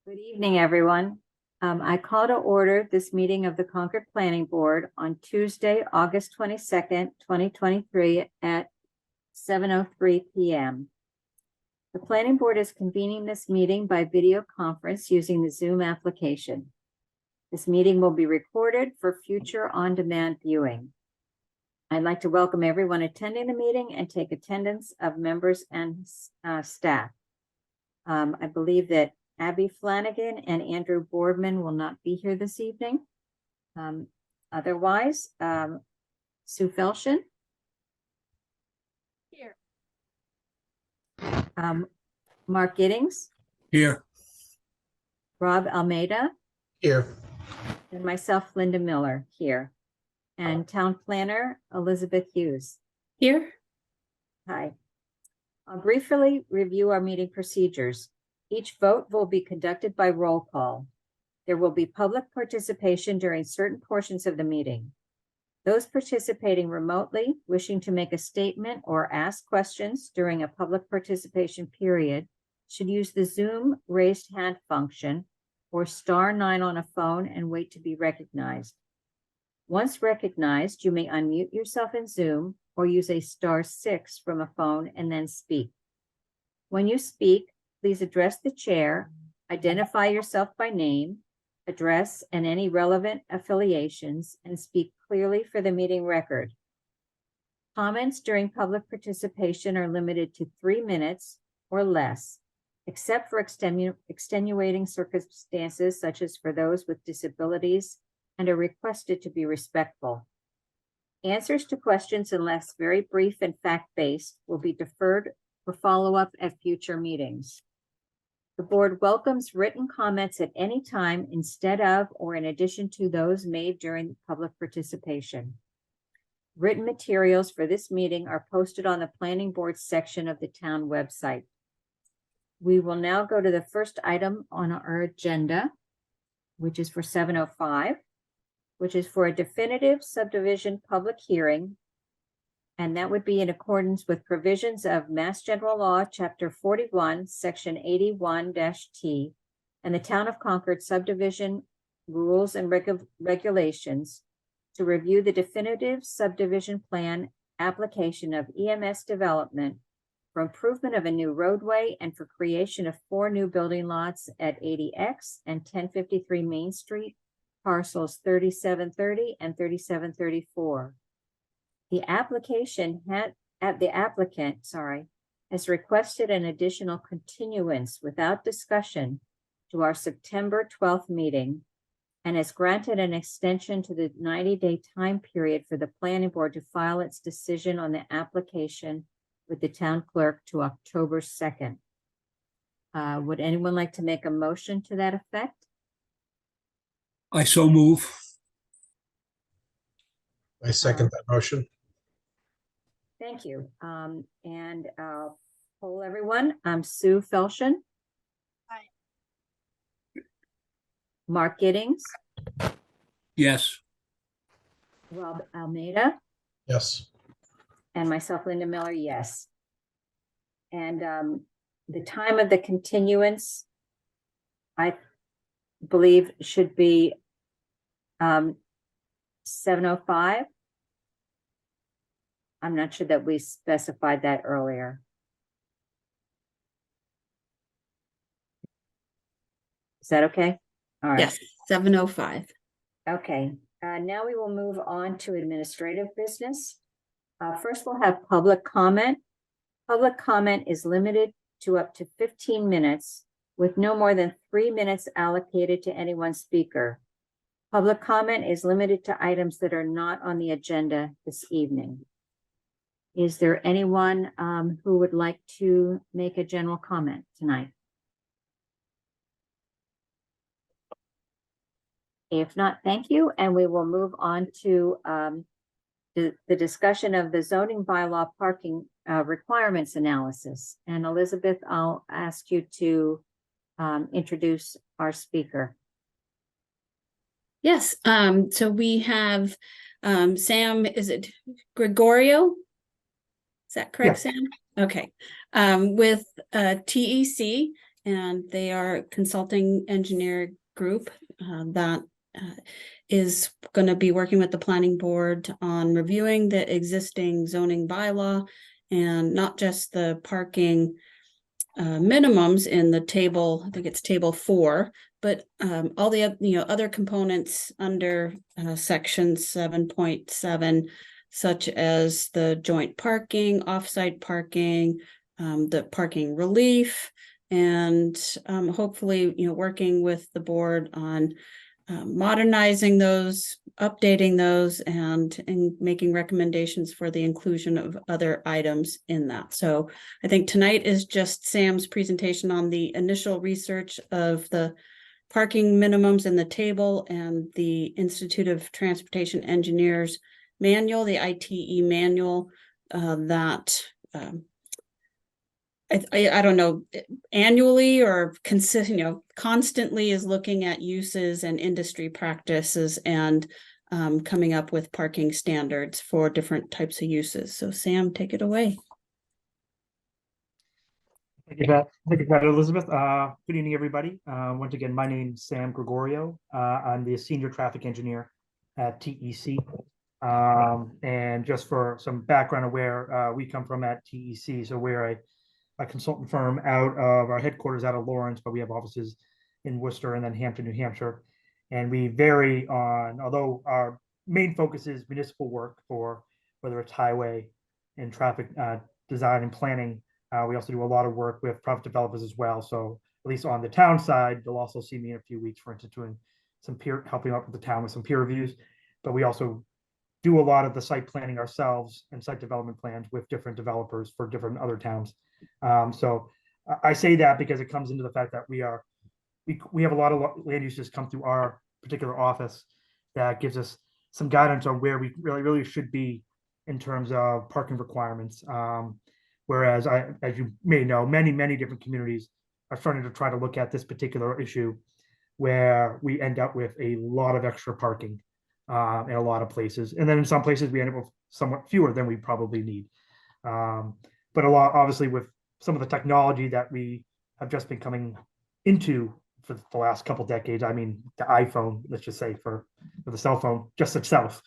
Good evening, everyone. I call to order this meeting of the Concord Planning Board on Tuesday, August 22nd, 2023 at 7:03 p.m. The Planning Board is convening this meeting by video conference using the Zoom application. This meeting will be recorded for future on-demand viewing. I'd like to welcome everyone attending the meeting and take attendance of members and staff. I believe that Abby Flanagan and Andrew Boardman will not be here this evening. Otherwise, Sue Felshin. Here. Mark Giddings. Here. Rob Almeida. Here. And myself, Linda Miller, here. And Town Planner, Elizabeth Hughes. Here. Hi. I'll briefly review our meeting procedures. Each vote will be conducted by roll call. There will be public participation during certain portions of the meeting. Those participating remotely, wishing to make a statement or ask questions during a public participation period, should use the Zoom raised hand function or *9 on a phone and wait to be recognized. Once recognized, you may unmute yourself in Zoom or use a *6 from a phone and then speak. When you speak, please address the chair, identify yourself by name, address, and any relevant affiliations, and speak clearly for the meeting record. Comments during public participation are limited to 3 minutes or less, except for extenuating circumstances such as for those with disabilities, and are requested to be respectful. Answers to questions, unless very brief and fact-based, will be deferred for follow-up at future meetings. The board welcomes written comments at any time instead of or in addition to those made during public participation. Written materials for this meeting are posted on the Planning Board section of the town website. We will now go to the first item on our agenda, which is for 7:05, which is for a definitive subdivision public hearing, and that would be in accordance with provisions of Mass General Law, Chapter 41, Section 81-T, and the Town of Concord subdivision rules and regulations to review the definitive subdivision plan application of EMS development for improvement of a new roadway and for creation of 4 new building lots at 80X and 1053 Main Street, parcels 3730 and 3734. The applicant has requested an additional continuance without discussion to our September 12th meeting and has granted an extension to the 90-day time period for the planning board to file its decision on the application with the town clerk to October 2nd. Would anyone like to make a motion to that effect? I so move. I second that motion. Thank you. And I'll poll everyone. I'm Sue Felshin. Aye. Mark Giddings. Yes. Rob Almeida. Yes. And myself, Linda Miller, yes. And the time of the continuance, I believe, should be 7:05. I'm not sure that we specified that earlier. Is that okay? All right. Yes, 7:05. Okay. Now we will move on to administrative business. First, we'll have public comment. Public comment is limited to up to 15 minutes with no more than 3 minutes allocated to any one speaker. Public comment is limited to items that are not on the agenda this evening. Is there anyone who would like to make a general comment tonight? If not, thank you. And we will move on to the discussion of the zoning bylaw parking requirements analysis. And Elizabeth, I'll ask you to introduce our speaker. Yes, so we have Sam, is it Gregorio? Is that correct, Sam? Okay. With TEC, and they are a consulting engineer group that is going to be working with the planning board on reviewing the existing zoning bylaw, and not just the parking minimums in the table, I think it's table 4, but all the other components under section 7.7, such as the joint parking, offsite parking, the parking relief, and hopefully working with the board on modernizing those, updating those, and making recommendations for the inclusion of other items in that. So I think tonight is just Sam's presentation on the initial research of the parking minimums in the table and the Institute of Transportation Engineers manual, the ITE manual that I don't know, annually or constantly is looking at uses and industry practices and coming up with parking standards for different types of uses. So Sam, take it away. Thank you, Beth. Thank you, Elizabeth. Good evening, everybody. Once again, my name's Sam Gregorio. I'm the senior traffic engineer at TEC. And just for some background of where we come from at TEC, so we're a consultant firm out of our headquarters out of Lawrence, but we have offices in Worcester and then Hampton, New Hampshire. And we vary on, although our main focus is municipal work for whether it's highway and traffic design and planning. We also do a lot of work with private developers as well. So at least on the town side, you'll also see me in a few weeks, for instance, doing some helping out with the town with some peer reviews. But we also do a lot of the site planning ourselves and site development plans with different developers for different other towns. So I say that because it comes into the fact that we have a lot of land uses come through our particular office that gives us some guidance on where we really should be in terms of parking requirements. Whereas as you may know, many different communities are starting to try to look at this particular issue where we end up with a lot of extra parking in a lot of places. And then in some places we end up with somewhat fewer than we probably need. But a lot, obviously, with some of the technology that we have just been coming into for the last couple decades, I mean, the iPhone, let's just say for the cell phone, just itself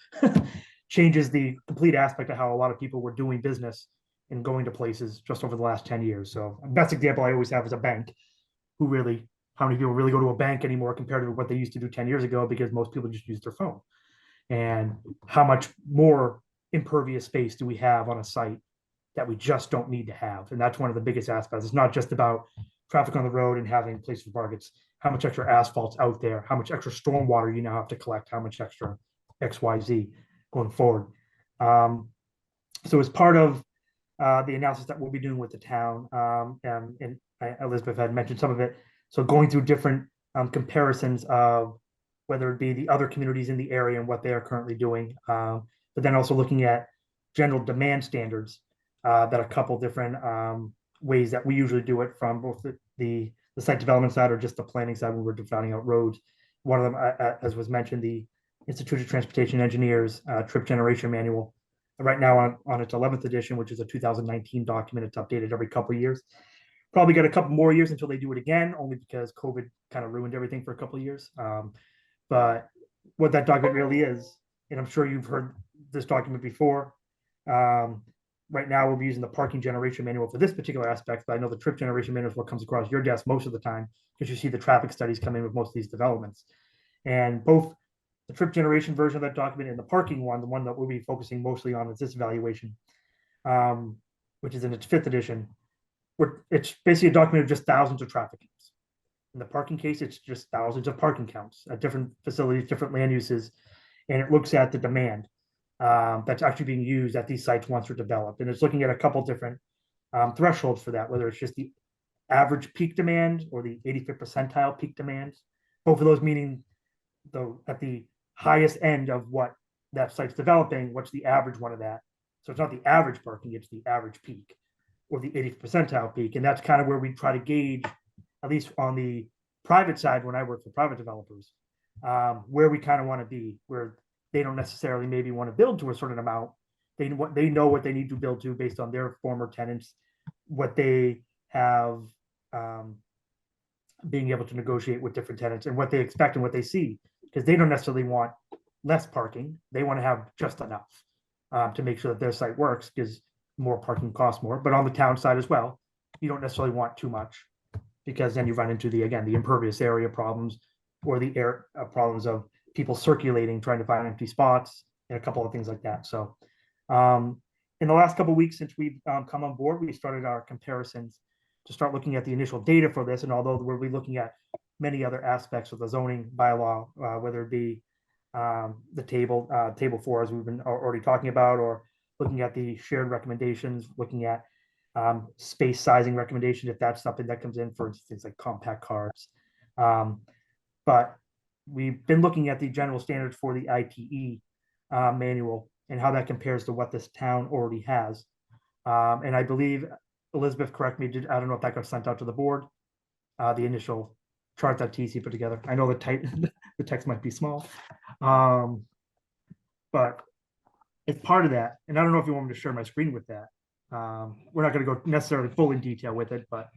changes the complete aspect of how a lot of people were doing business and going to places just over the last 10 years. So the best example I always have is a bank. How many people really go to a bank anymore compared to what they used to do 10 years ago, because most people just use their phone. And how much more impervious space do we have on a site that we just don't need to have? And that's one of the biggest aspects. It's not just about traffic on the road and having place for park. It's how much extra asphalt's out there, how much extra storm water you now have to collect, how much extra XYZ going forward. So as part of the analysis that we'll be doing with the town, and Elizabeth had mentioned some of it. So going through different comparisons of whether it be the other communities in the area and what they are currently doing, but then also looking at general demand standards that a couple different ways that we usually do it, from both the site development side or just the planning side when we're defining out roads. One of them, as was mentioned, the Institute of Transportation Engineers Trip Generation Manual. Right now on its 11th edition, which is a 2019 document. It's updated every couple of years. Probably got a couple more years until they do it again, only because COVID kind of ruined everything for a couple of years. But what that document really is, and I'm sure you've heard this document before, right now we'll be using the parking generation manual for this particular aspect, but I know the trip generation manual is what comes across your desk most of the time, because you see the traffic studies come in with most of these developments. And both the trip generation version of that document and the parking one, the one that we'll be focusing mostly on is this evaluation, which is in its 5th edition, where it's basically a document of just thousands of traffic counts. In the parking case, it's just thousands of parking counts at different facilities, different land uses, and it looks at the demand that's actually being used at these sites once they're developed. And it's looking at a couple different thresholds for that, whether it's just the average peak demand or the 85th percentile peak demand. Both of those meaning at the highest end of what that site's developing, what's the average one of that? So it's not the average parking, it's the average peak or the 80th percentile peak. And that's kind of where we try to gauge, at least on the private side, when I work for private developers, where we kind of want to be, where they don't necessarily maybe want to build to a certain amount. They know what they need to build to based on their former tenants, what they have being able to negotiate with different tenants and what they expect and what they see, because they don't necessarily want less parking. They want to have just enough to make sure that their site works, because more parking costs more. But on the town side as well, you don't necessarily want too much, because then you run into the impervious area problems, or the air problems of people circulating, trying to find empty spots, and a couple of things like that. So in the last couple of weeks since we've come on board, we started our comparisons to start looking at the initial data for this. And although we'll be looking at many other aspects of the zoning bylaw, whether it be the table 4, as we've been already talking about, or looking at the shared recommendations, looking at space sizing recommendations, if that's something that comes in for things like compact cars. But we've been looking at the general standards for the ITE manual and how that compares to what this town already has. And I believe, Elizabeth, correct me, I don't know if that got sent out to the board, the initial chart that TC put together. I know the text might be small, but it's part of that. And I don't know if you want me to share my screen with that. We're not going to go necessarily full in detail with it, but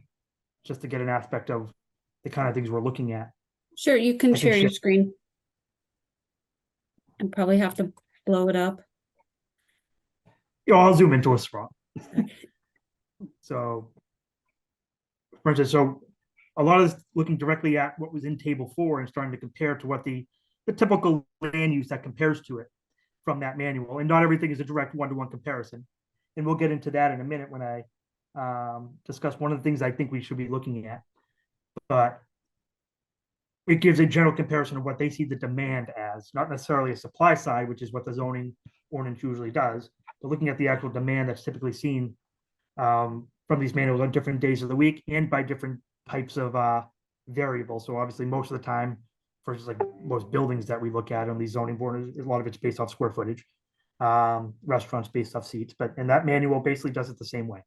just to get an aspect of the kind of things we're looking at. Sure, you can I can share your share. screen. And probably have to blow it up. I'll zoom into a spot. So, for instance, a lot of this looking directly at what was in table 4 and starting to compare to what the typical land use that compares to it from that manual. And not everything is a direct one-to-one comparison. And we'll get into that in a minute when I discuss one of the things I think we should be looking at. But it gives a general comparison of what they see the demand as, not necessarily a supply side, which is what the zoning ordinance usually does, but looking at the actual demand that's typically seen from these manuals on different days of the week and by different types of variables. So obviously most of the time, for just like most buildings that we look at on these zoning boards, a lot of it's based off square footage, restaurants based off seats, and that manual basically does it the same way,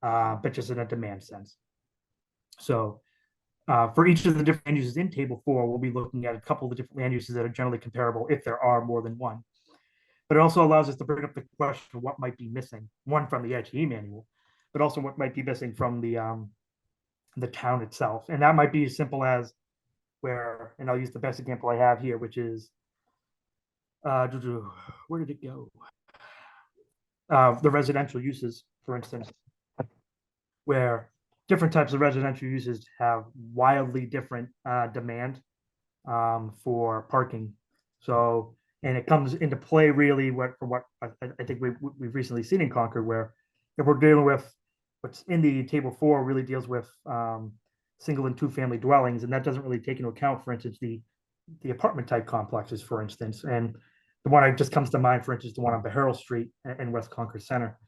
but just in a demand sense. So for each of the different land uses in table 4, we'll be looking at a couple of the different land uses that are generally comparable if there are more than one. But it also allows us to bring up the question of what might be missing, one from the ITE manual, but also what might be missing from the town itself. And that might be as simple as where, and I'll use the best example I have here, which is, where did it go? The residential uses, for instance, where different types of residential uses have wildly different demand for parking. So, and it comes into play really from what I think we've recently seen in Concord, where if we're dealing with what's in the table 4 really deals with single and 2 family dwellings, and that doesn't really take into account, for instance, the apartment type complexes, for instance. And the one that just comes to mind, for instance, the one on Beharrell Street in West Concord Center,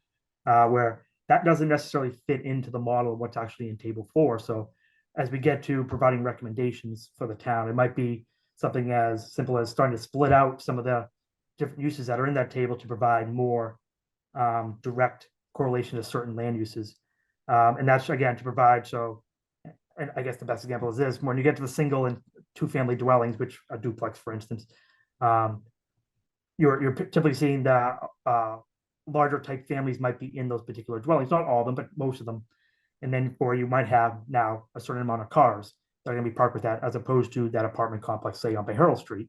where that doesn't necessarily fit into the model of what's actually in table 4. So as we get to providing recommendations for the town, it might be something as simple as starting to split out some of the different uses that are in that table to provide more direct correlation to certain land uses. And that's, again, to provide, so, and I guess the best example is this, when you get to the single and 2 family dwellings, which a duplex, for instance, you're typically seeing that larger type families might be in those particular dwellings, not all of them, but most of them. And then you might have now a certain amount of cars that are going to be parked with that, as opposed to that apartment complex, say on Beharrell Street,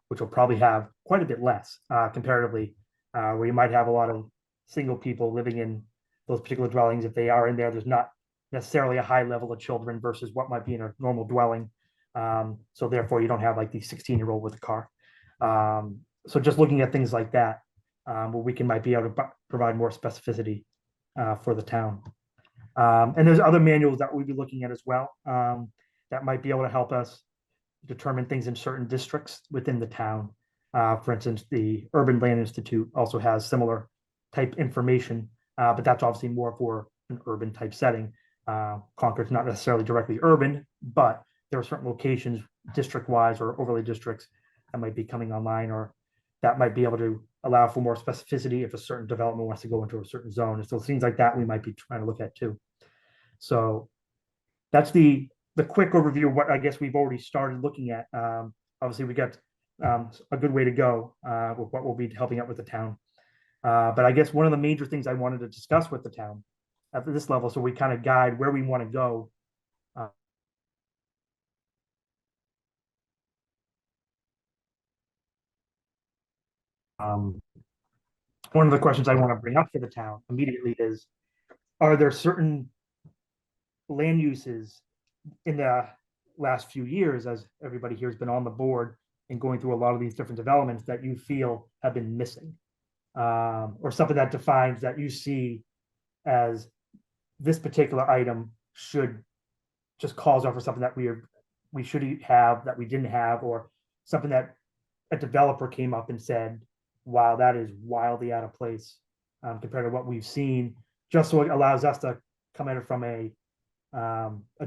which will probably have quite a bit less comparatively, where you might have a lot of single people living in those particular dwellings. If they are in there, there's not necessarily a high level of children versus what might be in a normal dwelling. So therefore, you don't have like the 16-year-old with a car. So just looking at things like that, where we might be able to provide more specificity for the town. And there's other manuals that we'll be looking at as well, that might be able to help us determine things in certain districts within the town. For instance, the Urban Land Institute also has similar type information, but that's obviously more for an urban type setting. Concord's not necessarily directly urban, but there are certain locations district-wise or overlay districts that might be coming online, or that might be able to allow for more specificity if a certain development wants to go into a certain zone. And so things like that we might be trying to look at too. So that's the quick overview of what I guess we've already started looking at. Obviously, we got a good way to go with what we'll be helping out with the town. But I guess one of the major things I wanted to discuss with the town at this level, so we kind of guide where we want to go One of the questions I want to bring up for the town immediately is, are there certain land uses in the last few years, as everybody here has been on the board and going through a lot of these different developments, that you feel have been missing? Or something that defines that you see as this particular item should just calls out for something that we should have that we didn't have, or something that a developer came up and said, wow, that is wildly out of place compared to what we've seen, just so it allows us to come at it from a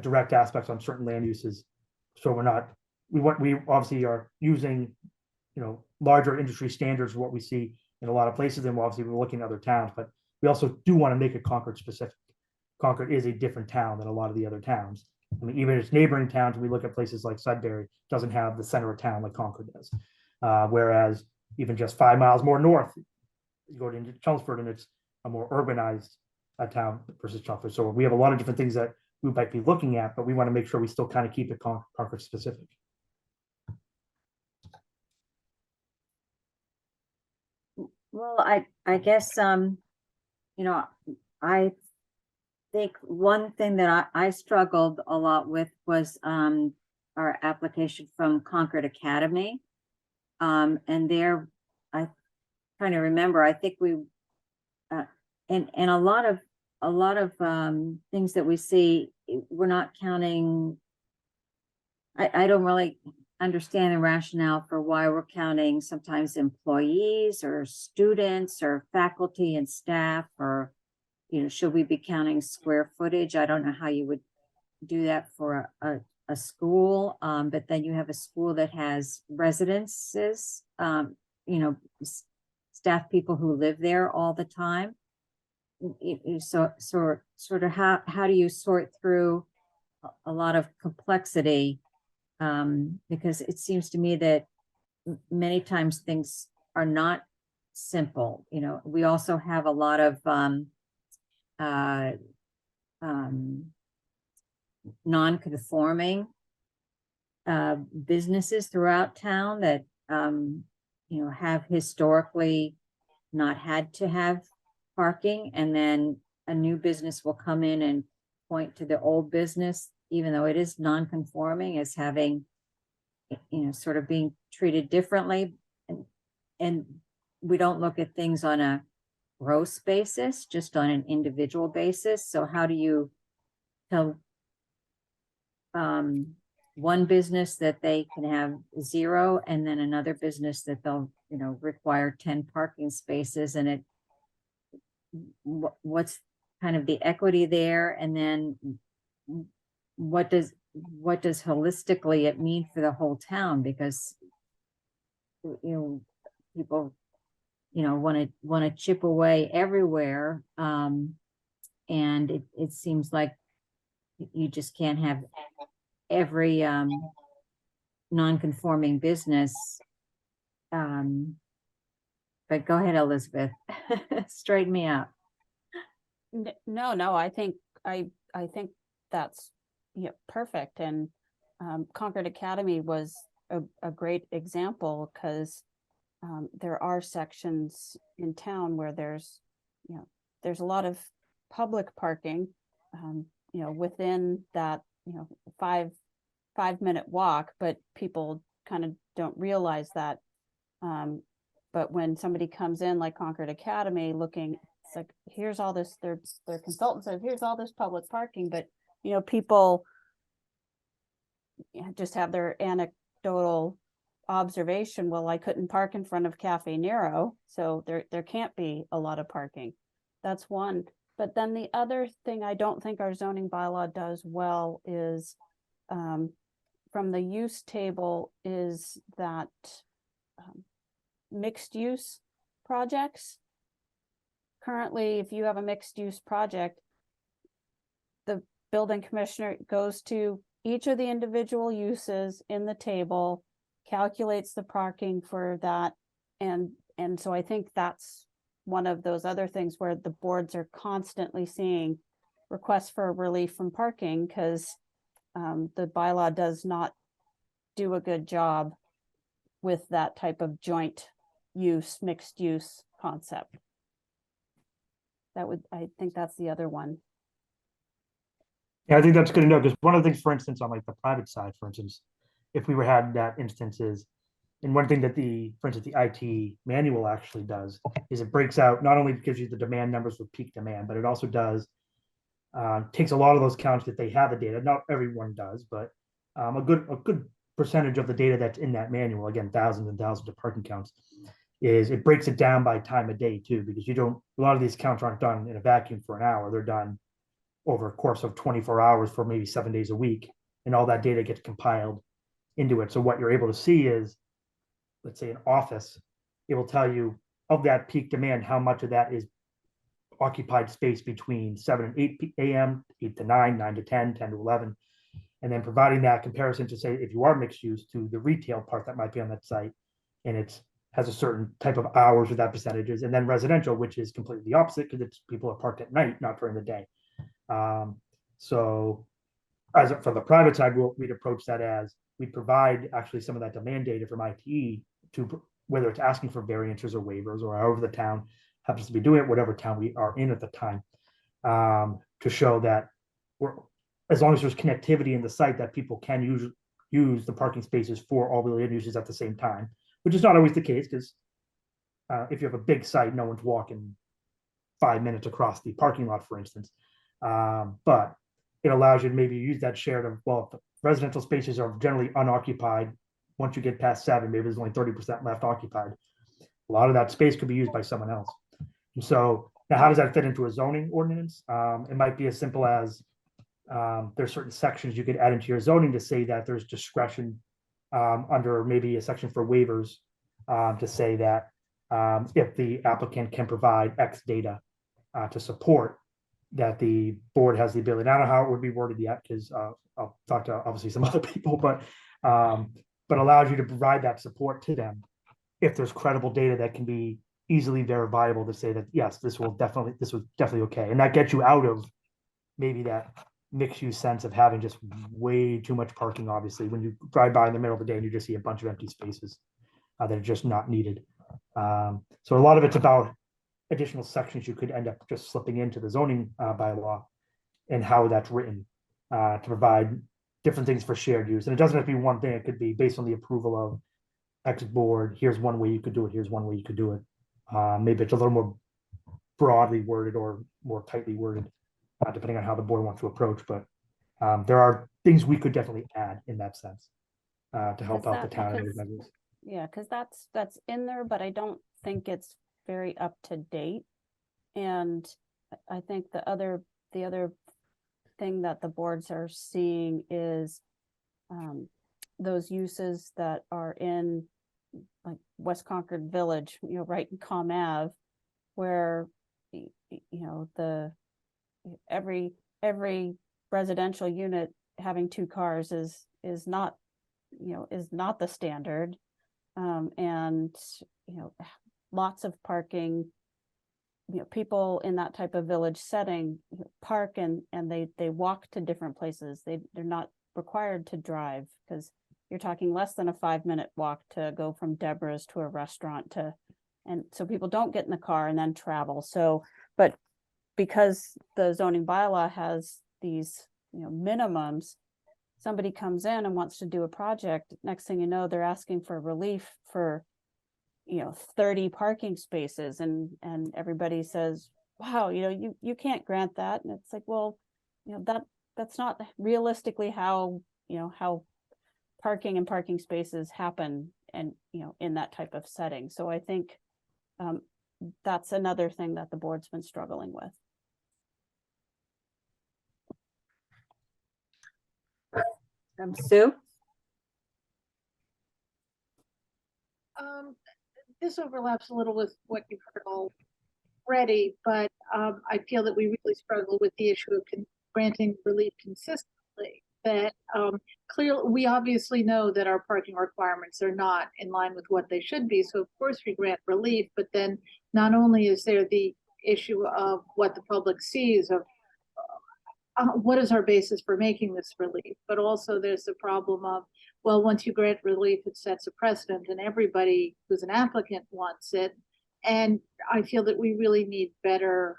direct aspect on certain land uses. So we obviously are using, larger industry standards for what we see in a lot of places, and obviously we're looking at other towns, but we also do want to make it Concord specific. Concord is a different town than a lot of the other towns. I mean, even its neighboring towns, when we look at places like Sudbury, doesn't have the center of town like Concord does. Whereas even just 5 miles more north, you go into Chelmsford and it's a more urbanized town versus Chelmsford. So we have a lot of different things that we might be looking at, but we want to make sure we still kind of keep it Concord specific. Well, I guess, I think one thing that I struggled a lot with was our application from Concord Academy. And there, I trying to remember, I think we, and a lot of things that we see, we're not counting. I don't really understand the rationale for why we're counting sometimes employees or students or faculty and staff, or, should we be counting square footage? I don't know how you would do that for a school, but then you have a school that has residences, staff people who live there all the time. So sort of how do you sort through a lot of complexity? Because it seems to me that many times things are not simple. We also have a lot of non-conforming businesses throughout town that have historically not had to have parking, and then a new business will come in and point to the old business, even though it is non-conforming, as having, sort of being treated differently. And we don't look at things on a gross basis, just on an individual basis. So how do you tell one business that they can have 0, and then another business that they'll, require 10 parking spaces, and what's kind of the equity there? And then what does holistically it mean for the whole town? Because, people, want to chip away everywhere. And it seems like you just can't have every non-conforming business. But go ahead, Elizabeth. Straighten me out. No, I think that's perfect. And Concord Academy was a great example, because there are sections in town where there's a lot of public parking, within that 5-minute walk, but people kind of don't realize that. But when somebody comes in like Concord Academy looking, it's like, here's all this, their consultant says, here's all this public parking, but people just have their anecdotal observation. Well, I couldn't park in front of Cafe Nero, so there can't be a lot of parking. That's one. But then the other thing I don't think our zoning bylaw does well is, from the use table, is that mixed use projects. Currently, if you have a mixed use project, the building commissioner goes to each of the individual uses in the table, calculates the parking for that. And so I think that's one of those other things where the boards are constantly seeing requests for relief from parking, because the bylaw does not do a good job with that type of joint use, mixed use concept. I think that's the other one. Yeah, I think that's good to know, because one of the things, for instance, on like the private side, for instance, if we were had that instances, and one thing that for instance, the IT manual actually does is it breaks out, not only gives you the demand numbers with peak demand, but it also does takes a lot of those counts that they have the data. Not everyone does, but a good percentage of the data that's in that manual, again, thousands and thousands of parking counts, is it breaks it down by time of day too, because a lot of these counts aren't done in a vacuum for an hour. They're done over a course of 24 hours for maybe 7 days a week, and all that data gets compiled into it. So what you're able to see is, let's say an office, it will tell you of that peak demand, how much of that is occupied space between 7 and 8 a.m., 8 to 9, 9 to 10, 10 to 11, and then providing that comparison to say, if you are mixed use, to the retail part that might be on that site, and it has a certain type of hours with that percentages, and then residential, which is completely the opposite, because it's people are parked at night, not during the day. So as for the private side, we'd approach that as we provide actually some of that demand data from ITE to whether it's asking for variances or waivers, or however the town happens to be doing it, whatever town we are in at the time, to show that as long as there's connectivity in the site, that people can use the parking spaces for all the land uses at the same time, which is not always the case, because if you have a big site, no one's walking 5 minutes across the parking lot, for instance. But it allows you to maybe use that shared of, well, if residential spaces are generally unoccupied. Once you get past 7, maybe there's only 30% left occupied. A lot of that space could be used by someone else. And so now, how does that fit into a zoning ordinance? It might be as simple as there's certain sections you could add into your zoning to say that there's discretion under maybe a section for waivers to say that if the applicant can provide X data to support, that the board has the ability. I don't know how it would be worded yet, because I'll talk to obviously some other people, but allows you to provide that support to them if there's credible data that can be easily verifiable to say that, yes, this was definitely okay. And that gets you out of maybe that mixed use sense of having just way too much parking, obviously, when you drive by in the middle of the day and you just see a bunch of empty spaces that are just not needed. So a lot of it's about additional sections you could end up just slipping into the zoning bylaw and how that's written to provide different things for shared use. And it doesn't have to be one thing. It could be based on the approval of X board. Here's one way you could do it. Here's one way you could do it. Maybe it's a little more broadly worded or more tightly worded, depending on how the board wants to approach. But there are things we could definitely add in that sense to help out the town. Yeah, because that's in there, but I don't think it's very up to date. And I think the other thing that the boards are seeing is those uses that are in like West Concord Village, right in Com Ave, where every residential unit having 2 cars is not the standard, and lots of parking. People in that type of village setting park and they walk to different places. They're not required to drive, because you're talking less than a 5-minute walk to go from Deborah's to a restaurant and so people don't get in the car and then travel. So, but because the zoning bylaw has these, minimums, somebody comes in and wants to do a project, next thing you know, they're asking for relief for 30 parking spaces, and everybody says, wow, you can't grant that. And it's like, well, that's not realistically how parking and parking spaces happen, and in that type of setting. So I think that's another thing that the board's been struggling with. Sue? This overlaps a little with what you've heard already, but I feel that we really struggle with the issue of granting relief consistently. That clearly, we obviously know that our parking requirements are not in line with what they should be. So of course we grant relief, but then not only is there the issue of what the public sees of what is our basis for making this relief? But also there's the problem of, well, once you grant relief, it sets a precedent and everybody who's an applicant wants it. And I feel that we really need better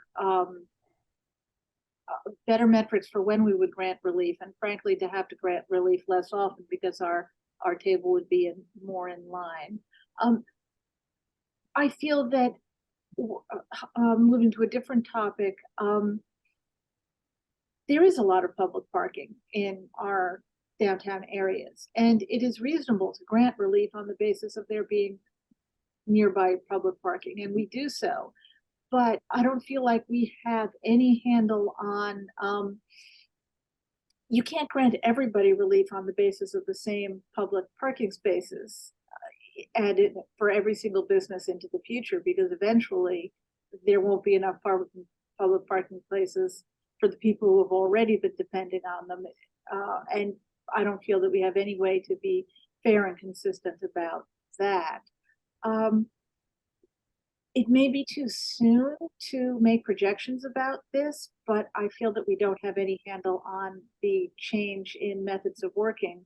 metrics for when we would grant relief, and frankly, to have to grant relief less often because our table would be more in line. I feel that moving to a different topic, there is a lot of public parking in our downtown areas, and it is reasonable to grant relief on the basis of there being nearby public parking, and we do so. But I don't feel like we have any handle on, you can't grant everybody relief on the basis of the same public parking spaces added for every single business into the future, because eventually there won't be enough public parking places for the people who have already been dependent on them. And I don't feel that we have any way to be fair and consistent about that. It may be too soon to make projections about this, but I feel that we don't have any handle on the change in methods of working,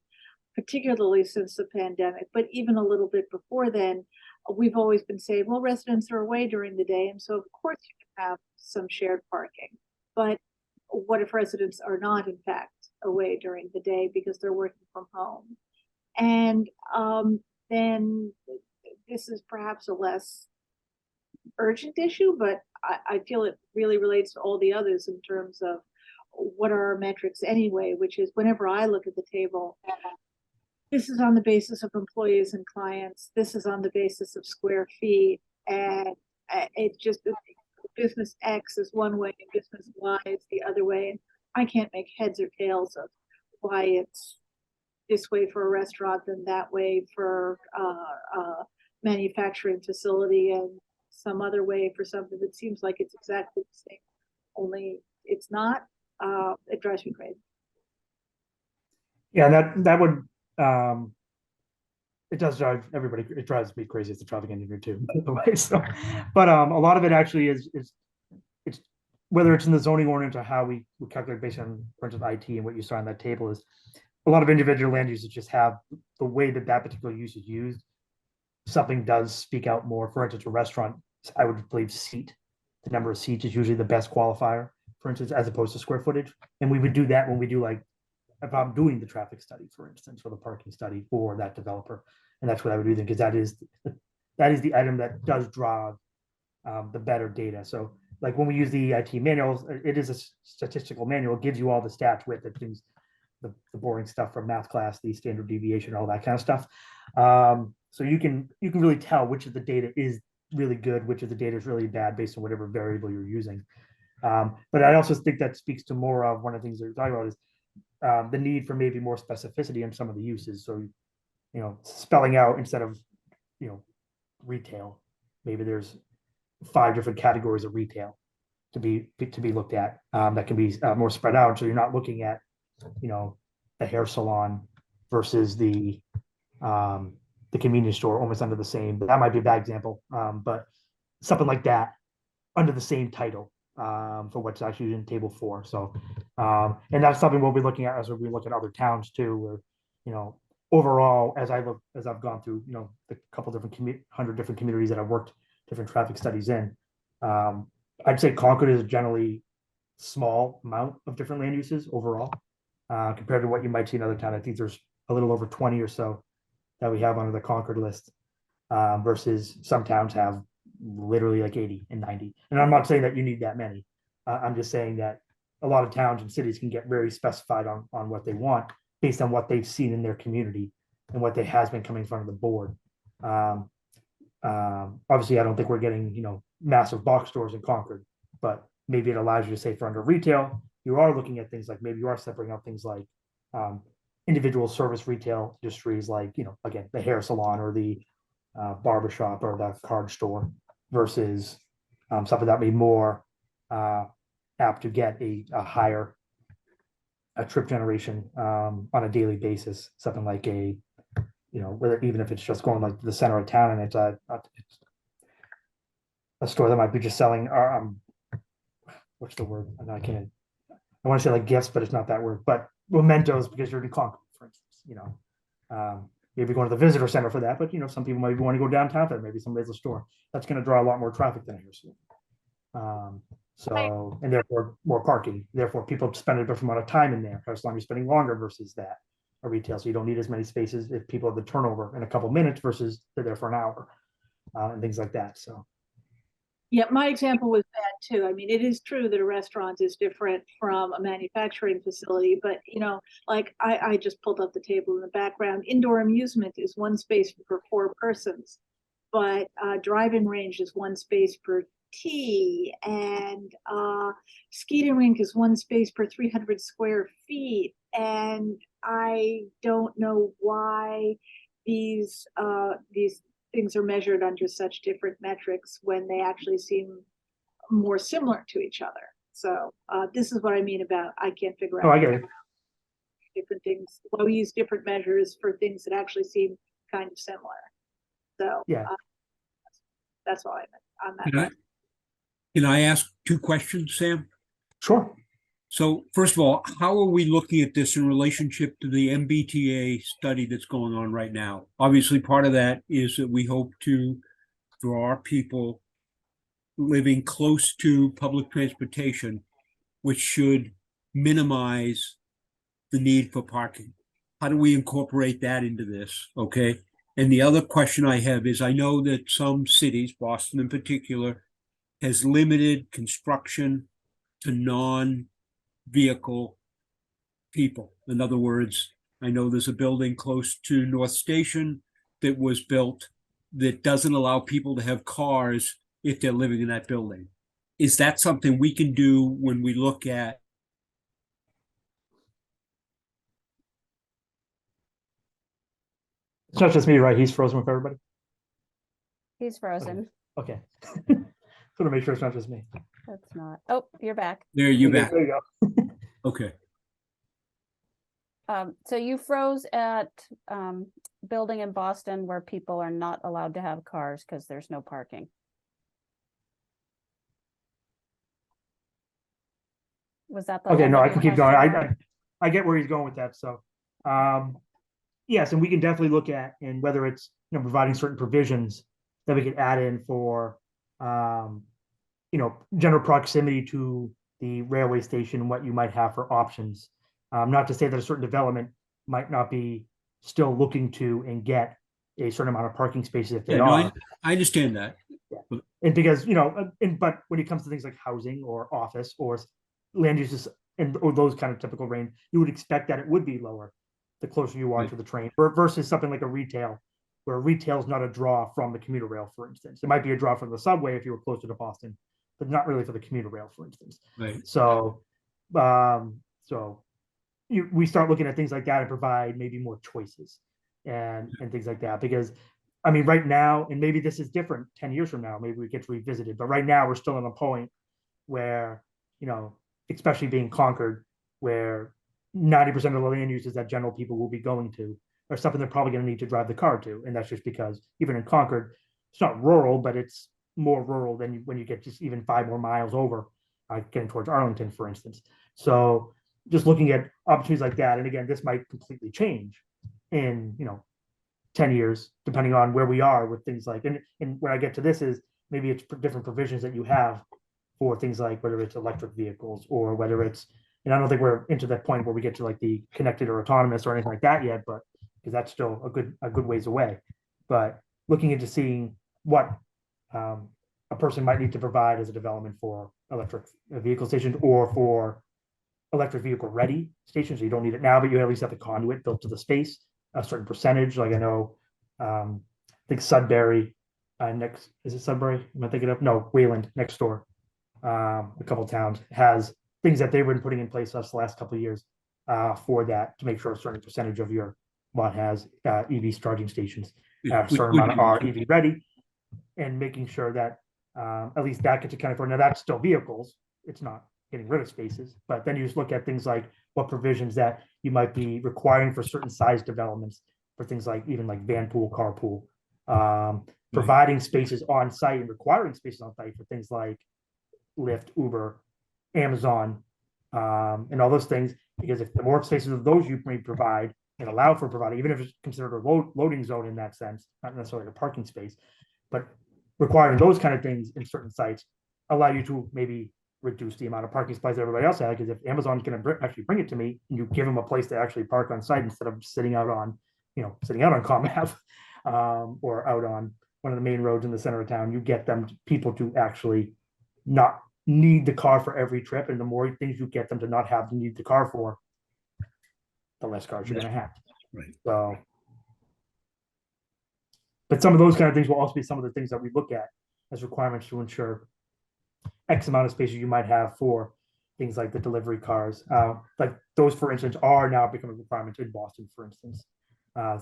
particularly since the pandemic. But even a little bit before then, we've always been saying, well, residents are away during the day, and so of course you can have some shared parking. But what if residents are not, in fact, away during the day because they're working from home? And then this is perhaps a less urgent issue, but I feel it really relates to all the others in terms of what are our metrics anyway, which is whenever I look at the table, this is on the basis of employees and clients, this is on the basis of square feet, and it just, business X is one way and business Y is the other way, and I can't make heads or tails of why it's this way for a restaurant than that way for a manufacturing facility, and some other way for something that seems like it's exactly the same, only it's not. It drives me crazy. Yeah, that would, it does drive everybody, it drives me crazy as a traffic engineer too, by the way. So, but a lot of it actually is it's whether it's in the zoning ordinance or how we calculate based on, for instance, IT and what you saw on that table, is a lot of individual land uses just have the way that particular use is used. Something does speak out more. For instance, a restaurant, I would believe the number of seats is usually the best qualifier, for instance, as opposed to square footage. And we would do that when we do, like, if I'm doing the traffic study, for instance, or the parking study for that developer. And that's what I would do then, because that is the item that does draw the better data. So like when we use the IT manuals, it is a statistical manual, it gives you all the stats with it, things, the boring stuff from math class, the standard deviation, all that kind of stuff. So you can really tell which of the data is really good, which of the data is really bad based on whatever variable you're using. But I also think that speaks to more of one of the things that you're talking about is the need for maybe more specificity in some of the uses. So, spelling out instead of, retail, maybe there's 5 different categories of retail to be looked at, that can be more spread out. So you're not looking at, the hair salon versus the convenience store almost under the same. That might be a bad example, but something like that under the same title for what's actually in table 4. So, and that's something we'll be looking at as we look at other towns too, where, overall, as I've gone through, the couple different 100 different communities that I've worked different traffic studies in, I'd say Concord is a generally small amount of different land uses overall, compared to what you might see in other towns. I think there's a little over 20 or so that we have under the Concord list, versus some towns have literally like 80 and 90. And I'm not saying that you need that many. I'm just saying that a lot of towns and cities can get very specified on what they want based on what they've seen in their community and what they has been coming in front of the board. Obviously, I don't think we're getting, massive box stores in Concord, but maybe it allows you to say for under retail, you are looking at things like, maybe you are separating out things like individual service retail industries, like, again, the hair salon or the barbershop or the card store, versus something that may be more apt to get a higher trip generation on a daily basis, something like whether even if it's just going like to the center of town and it's a store that might be just selling what's the word? I can't I want to say like gifts, but it's not that word, but mementos because you're in Concord, for instance, maybe going to the visitor center for that, but some people might want to go downtown for that, maybe somebody's a store. That's going to draw a lot more traffic than I hear. So, and therefore more parking, therefore people spend a different amount of time in there, as long as you're spending longer versus that a retail. So you don't need as many spaces if people have the turnover in a couple minutes versus they're there for an hour, and things like that. So. Yeah, my example was that too. I mean, it is true that a restaurant is different from a manufacturing facility, but like I just pulled up the table in the background. Indoor amusement is one space for 4 persons, but drive-in range is 1 space per T, and skating rink is 1 space per 300 square feet. And I don't know why these things are measured under such different metrics when they actually seem more similar to each other. So this is what I mean about I can't figure Oh, I out get it. different things. Well, we use different measures for things that actually seem kind of similar. So Yeah. that's all I meant on that. Can I ask 2 questions, Sam? Sure. So first of all, how are we looking at this in relationship to the MBTA study that's going on right now? Obviously, part of that is that we hope to draw people living close to public transportation, which should minimize the need for parking. How do we incorporate that into this? Okay. And the other question I have is, I know that some cities, Boston in particular, has limited construction to non-vehicle people. In other words, I know there's a building close to North Station that was built that doesn't allow people to have cars if they're living in that building. Is that something we can do when we look at? It's not just me, right? He's frozen with everybody. He's frozen. Okay. So to make sure it's not just me. That's not. Oh, you're back. There you Okay, back. there you go. Okay. So you froze at building in Boston where people are not allowed to have cars because there's no parking. Was that the Okay, end no, of I your can keep going. question? I get where he's going with that. So, yes, and we can definitely look at, and whether it's providing certain provisions that we could add in for general proximity to the railway station and what you might have for options. Not to say that a certain development might not be still looking to and get a certain amount of parking spaces if they Yeah, no, are. I understand that. And because, but when it comes to things like housing or office or land uses or those kind of typical range, you would expect that it would be lower the closer you are Right. to the train versus something like a retail, where retail is not a draw from the commuter rail, for instance. It might be a draw from the subway if you were closer to Boston, but not really for the commuter rail, for instance. Right. So, we start looking at things like that and provide maybe more choices and things like that. Because, I mean, right now, and maybe this is different 10 years from now, maybe we get revisited, but right now we're still in a point where, especially being Concord, where 90% of the land uses that general people will be going to are something they're probably going to need to drive the car to. And that's just because even in Concord, it's not rural, but it's more rural than when you get just even 5 more miles over, getting towards Arlington, for instance. So just looking at opportunities like that. And again, this might completely change in, 10 years, depending on where we are with things like, and when I get to this is maybe it's different provisions that you have for things like whether it's electric vehicles or whether it's, and I don't think we're into that point where we get to like the connected or autonomous or anything like that yet, but because that's still a good ways away. But looking into seeing what a person might need to provide as a development for electric vehicle stations or for electric vehicle ready stations. So you don't need it now, but you at least have the conduit built to the space, a certain percentage. Like I know, I think Sudbury, is it Sudbury? Am I thinking of? No, Wayland next door. A couple towns has things that they've been putting in place us the last couple of years for that to make sure a certain percentage of your lot has EV charging stations, a certain amount are EV ready, and making sure that at least that gets accounted for. Now that's still vehicles. It's not getting rid of spaces, but then you just look at things like what provisions that you might be requiring for certain size developments for things like even like van pool, carpool, providing spaces on site and requiring spaces on site for things like Lyft, Uber, Amazon, and all those things, because if the more spaces of those you may provide and allow for providing, even if it's considered a loading zone in that sense, not necessarily a parking space, but requiring those kind of things in certain sites allow you to maybe reduce the amount of parking spots everybody else has. Because if Amazon's going to actually bring it to me, and you give them a place to actually park on site instead of sitting out on Comm Ave, or out on one of the main roads in the center of town, you get people to actually not need the car for every trip. And the more things you get them to not have to need the car for, the less cars you're going to have. Right. So, but some of those kind of things will also be some of the things that we look at as requirements to ensure X amount of spaces you might have for things like the delivery cars. Like those, for instance, are now becoming requirements in Boston, for instance.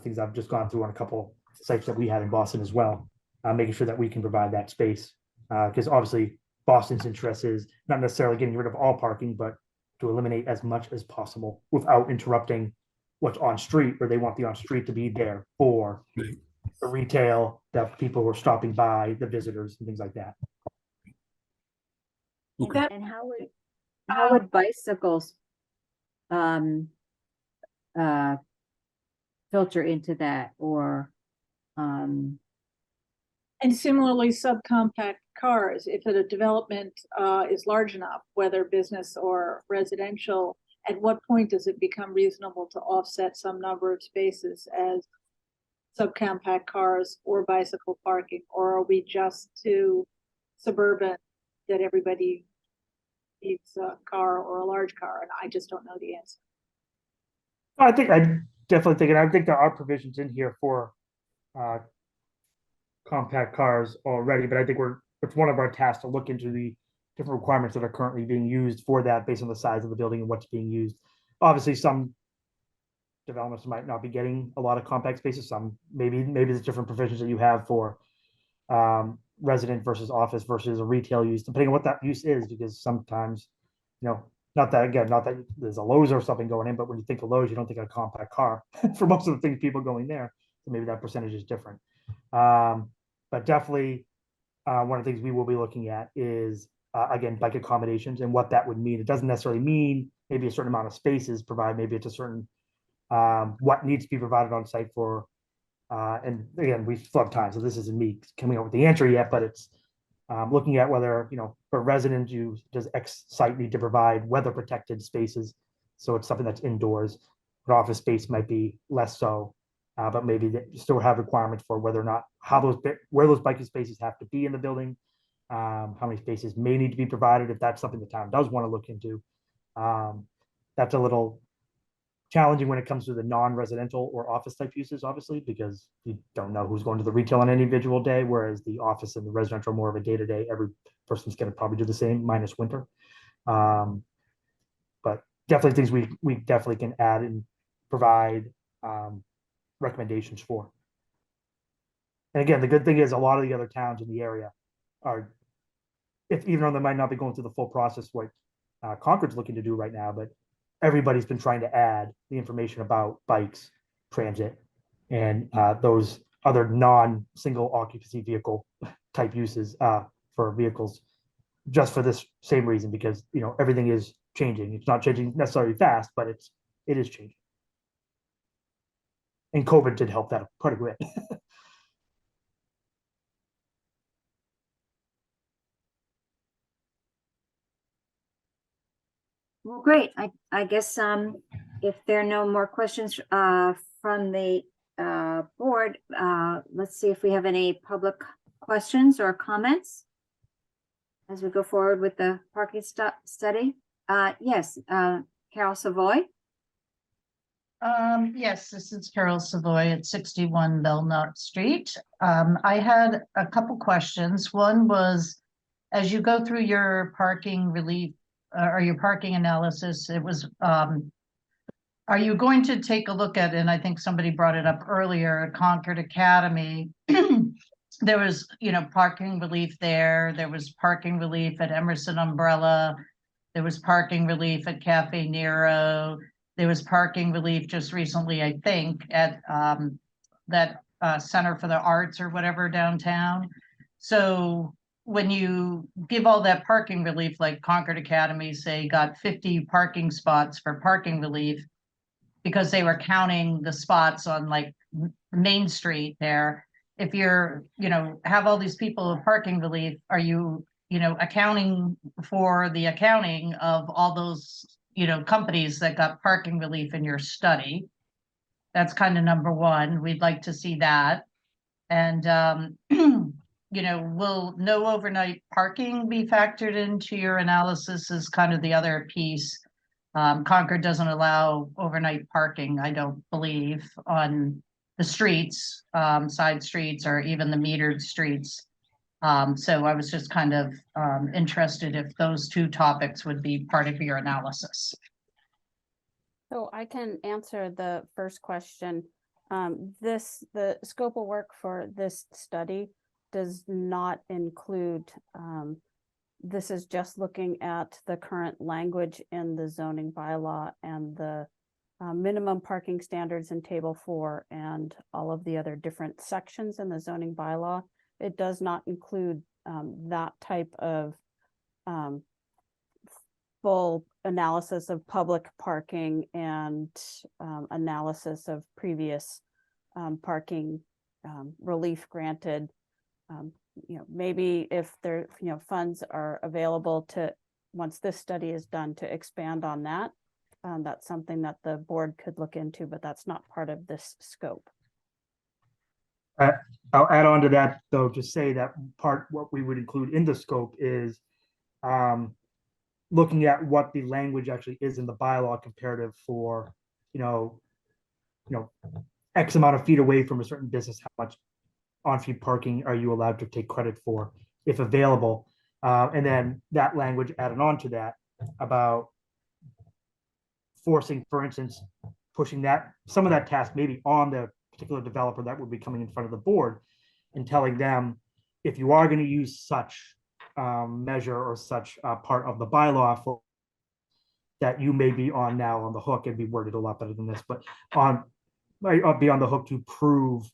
Things I've just gone through on a couple sites that we had in Boston as well, making sure that we can provide that space. Because obviously Boston's interest is not necessarily getting rid of all parking, but to eliminate as much as possible without interrupting what's on street, where they want the on street to be there for Right. the retail, that people who are stopping by, the visitors and things like that. Okay. And how would bicycles filter into that, or And similarly, subcompact cars, if a development is large enough, whether business or residential, at what point does it become reasonable to offset some number of spaces as subcompact cars or bicycle parking? Or are we just too suburban that everybody needs a car or a large car? And I just don't know the answer. I definitely think, and I think there are provisions in here for compact cars already, but I think it's one of our tasks to look into the different requirements that are currently being used for that based on the size of the building and what's being used. Obviously, some developments might not be getting a lot of compact spaces. Some maybe there's different provisions that you have for resident versus office versus a retail use, depending on what that use is, because sometimes, not that there's a Lowe's or something going in, but when you think of Lowe's, you don't think of a compact car for most of the things people going there. So maybe that percentage is different. But definitely one of the things we will be looking at is, again, bike accommodations and what that would mean. It doesn't necessarily mean maybe a certain amount of spaces provided, maybe it's a certain, what needs to be provided on site for, and again, we still have time, so this isn't me coming up with the answer yet, but it's looking at whether, for residents, does X site need to provide weather protected spaces? So it's something that's indoors. An office space might be less so, but maybe they still have requirements for whether or not where those biking spaces have to be in the building, how many spaces may need to be provided, if that's something the town does want to look into. That's a little challenging when it comes to the non-residential or office type uses, obviously, because you don't know who's going to the retail on any individual day, whereas the office and the residential are more of a day-to-day. Every person's going to probably do the same, minus winter. But definitely things we definitely can add and provide recommendations for. And again, the good thing is a lot of the other towns in the area are, even though they might not be going through the full process what Concord's looking to do right now, but everybody's been trying to add the information about bikes, transit, and those other non-single occupancy vehicle type uses for vehicles, just for this same reason, because everything is changing. It's not changing necessarily fast, but it is changing. And COVID did help that quite a bit. well, great. I guess if there are no more questions from the board, let's see if we have any public questions or comments as we go forward with the parking study. Yes, Carol Savoy. Yes, this is Carol Savoy at 61 Belknap Street. I had a couple questions. One was, as you go through your parking relief or your parking analysis, it was, are you going to take a look at, and I think somebody brought it up earlier, at Concord Academy, there was, parking relief there. There was parking relief at Emerson Umbrella. There was parking relief at Cafe Nero. There was parking relief just recently, I think, at that Center for the Arts or whatever downtown. So when you give all that parking relief, like Concord Academy, say, got 50 parking spots for parking relief because they were counting the spots on like Main Street there. If you're, have all these people with parking relief, are you, accounting for the accounting of all those, companies that got parking relief in your study? That's kind of number one. We'd like to see that. And, will no overnight parking be factored into your analysis is kind of the other piece. Concord doesn't allow overnight parking, I don't believe, on the streets, side streets, or even the metered streets. So I was just kind of interested if those two topics would be part of your analysis. So I can answer the first question. The scope of work for this study does not include, this is just looking at the current language in the zoning bylaw and the minimum parking standards in table 4 and all of the other different sections in the zoning bylaw. It does not include that type of full analysis of public parking and analysis of previous parking relief granted. Maybe if there, funds are available to, once this study is done, to expand on that, that's something that the board could look into, but that's not part of this scope. I'll add on to that, though, to say that what we would include in the scope is looking at what the language actually is in the bylaw comparative for, X amount of feet away from a certain business, how much on-street parking are you allowed to take credit for, if available? And then that language added on to that about forcing, for instance, pushing some of that task maybe on the particular developer that would be coming in front of the board and telling them, if you are going to use such measure or such part of the bylaw for that, you may be on the hook, and be worded a lot better than this, but be on the hook to prove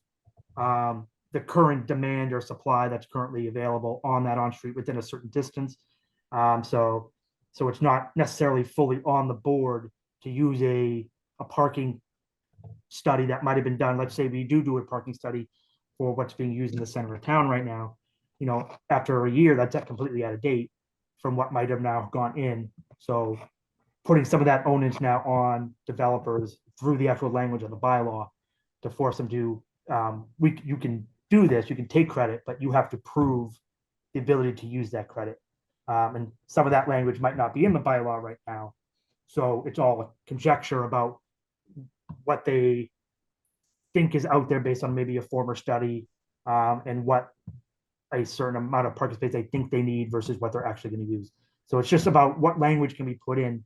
the current demand or supply that's currently available on that on-street within a certain distance. So it's not necessarily fully on the board to use a parking study that might have been done. Let's say we do a parking study for what's being used in the center of town right now. After a year, that's completely out of date from what might have now gone in. So putting some of that onus now on developers through the actual language of the bylaw to force them to, you can do this, you can take credit, but you have to prove the ability to use that credit. And some of that language might not be in the bylaw right now. So it's all a conjecture about what they think is out there based on maybe a former study, and what a certain amount of parking space they think they need versus what they're actually going to use. So it's just about what language can be put in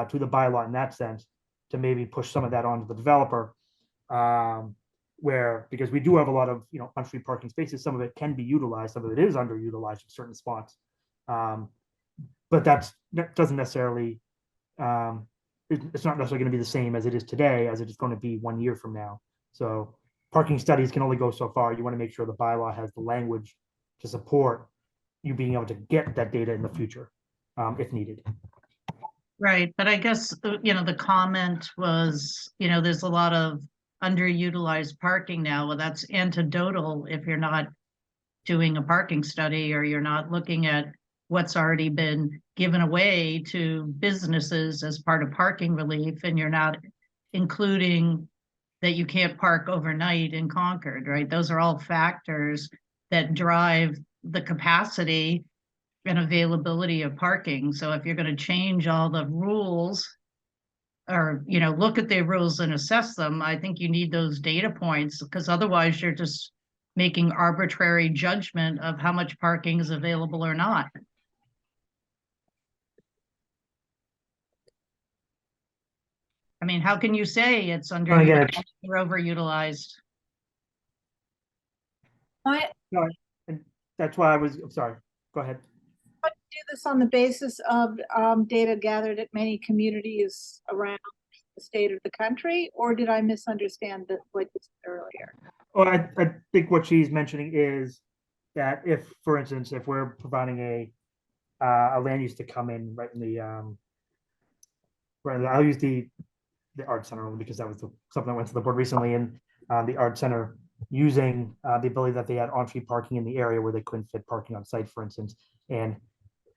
to the bylaw in that sense to maybe push some of that onto the developer, because we do have a lot of on-street parking spaces. Some of it can be utilized, some of it is underutilized in certain spots, but that doesn't necessarily, it's not necessarily going to be the same as it is today as it is going to be 1 year from now. So parking studies can only go so far. You want to make sure the bylaw has the language to support you being able to get that data in the future, if needed. Right, but I guess, the comment was, there's a lot of underutilized parking now. Well, that's anecdotal if you're not doing a parking study or you're not looking at what's already been given away to businesses as part of parking relief, and you're not including that you can't park overnight in Concord, right? Those are all factors that drive the capacity and availability of parking. So if you're going to change all the rules or, look at the rules and assess them, I think you need those data points, because otherwise you're just making arbitrary judgment of how much parking is available or not. I mean, how can you say it's underutilized or overutilized? No, and that's why I'm sorry, go ahead. Do this on the basis of data gathered at many communities around the state of the country, or did I misunderstand what you said earlier? Well, I think what she's mentioning is that if, for instance, if we're providing a land use to come in right in the, right, I'll use the art center only because that was something that went to the board recently, and the art center using the ability that they had on-street parking in the area where they couldn't fit parking on site, for instance, and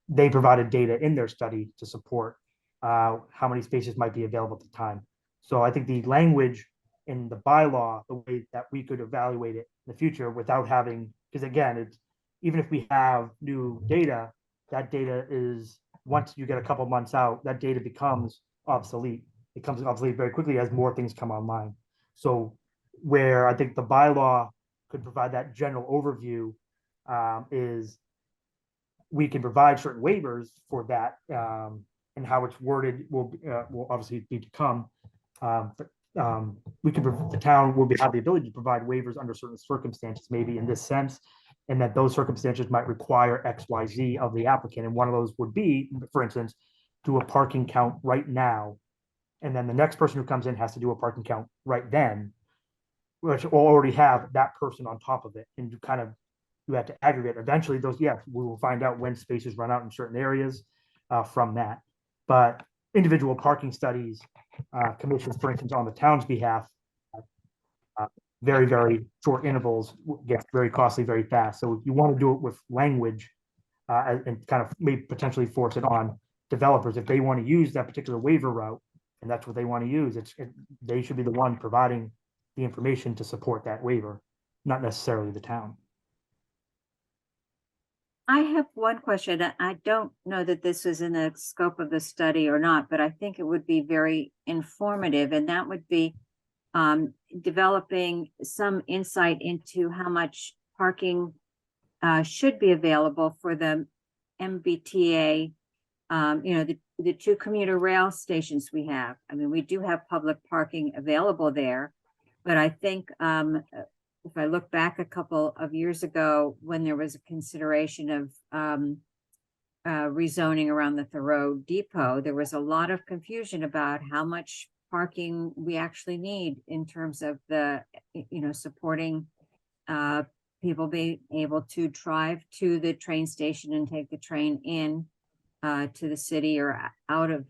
they provided data in their study to support how many spaces might be available at the time. So I think the language in the bylaw, the way that we could evaluate it in the future without having, because again, it's even if we have new data, that data is, once you get a couple months out, that data becomes obsolete. It becomes obsolete very quickly as more things come online. So where I think the bylaw could provide that general overview is we can provide certain waivers for that, and how it's worded will obviously be to come. But we can, the town will have the ability to provide waivers under certain circumstances, maybe in this sense, and that those circumstances might require X, Y, Z of the applicant. And one of those would be, for instance, do a parking count right now, and then the next person who comes in has to do a parking count right then, which will already have that person on top of it, and you kind of, you have to aggregate. Eventually, those, yes, we will find out when spaces run out in certain areas from that. But individual parking studies, commissions, for instance, on the town's behalf, very, very short intervals gets very costly very fast. So if you want to do it with language and kind of maybe potentially force it on developers, if they want to use that particular waiver route, and that's what they want to use, they should be the one providing the information to support that waiver, not necessarily the town. I have one question. I don't know that this was in the scope of the study or not, but I think it would be very informative, and that would be developing some insight into how much parking should be available for the MBTA, the two commuter rail stations we have. I mean, we do have public parking available there, but I think if I look back a couple of years ago, when there was a consideration of rezoning around the Thoreau Depot, there was a lot of confusion about how much parking we actually need in terms of the, supporting people being able to drive to the train station and take the train in to the city or out of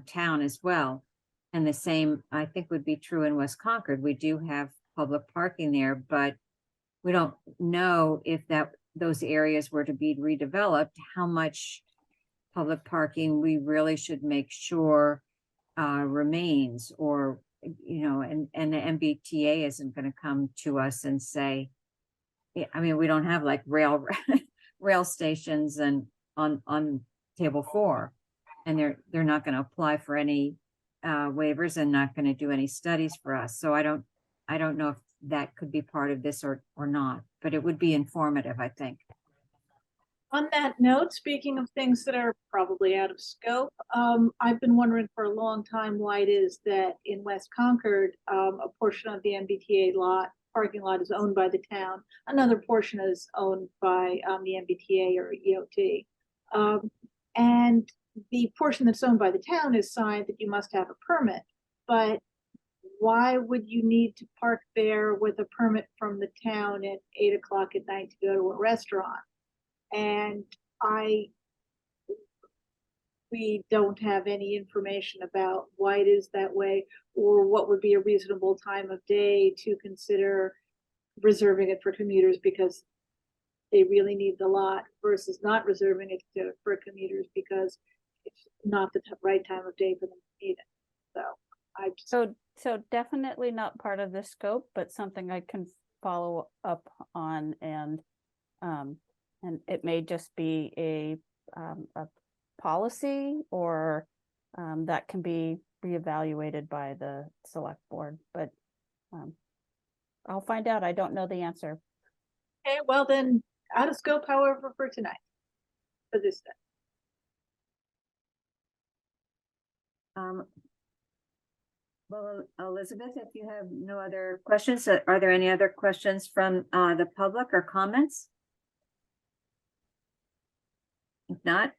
town as well. And the same, I think, would be true in West Concord. We do have public parking there, but we don't know if those areas were to be redeveloped, how much public parking we really should make sure remains, or, and the MBTA isn't going to come to us and say, I mean, we don't have like rail stations and on table 4, and they're not going to apply for any waivers and not going to do any studies for us. So I don't know if that could be part of this or not, but it would be informative, I think. On that note, speaking of things that are probably out of scope, I've been wondering for a long time why it is that in West Concord, a portion of the MBTA parking lot is owned by the town. Another portion is owned by the MBTA or EOT. And the portion that's owned by the town is signed that you must have a permit. But why would you need to park there with a permit from the town at 8 o'clock at night to go to a restaurant? And we don't have any information about why it is that way, or what would be a reasonable time of day to consider reserving it for commuters because they really need the lot, versus not reserving it for commuters because it's not the right time of day for them to need it. So definitely not part of the scope, but something I can follow up on, and it may just be a policy, or that can be reevaluated by the select board, but I'll find out. I don't know the answer. Okay, well then, out of scope, however, for tonight, for this day. Well, Elizabeth, if you have no other questions, are there any other questions from the public or comments? If not,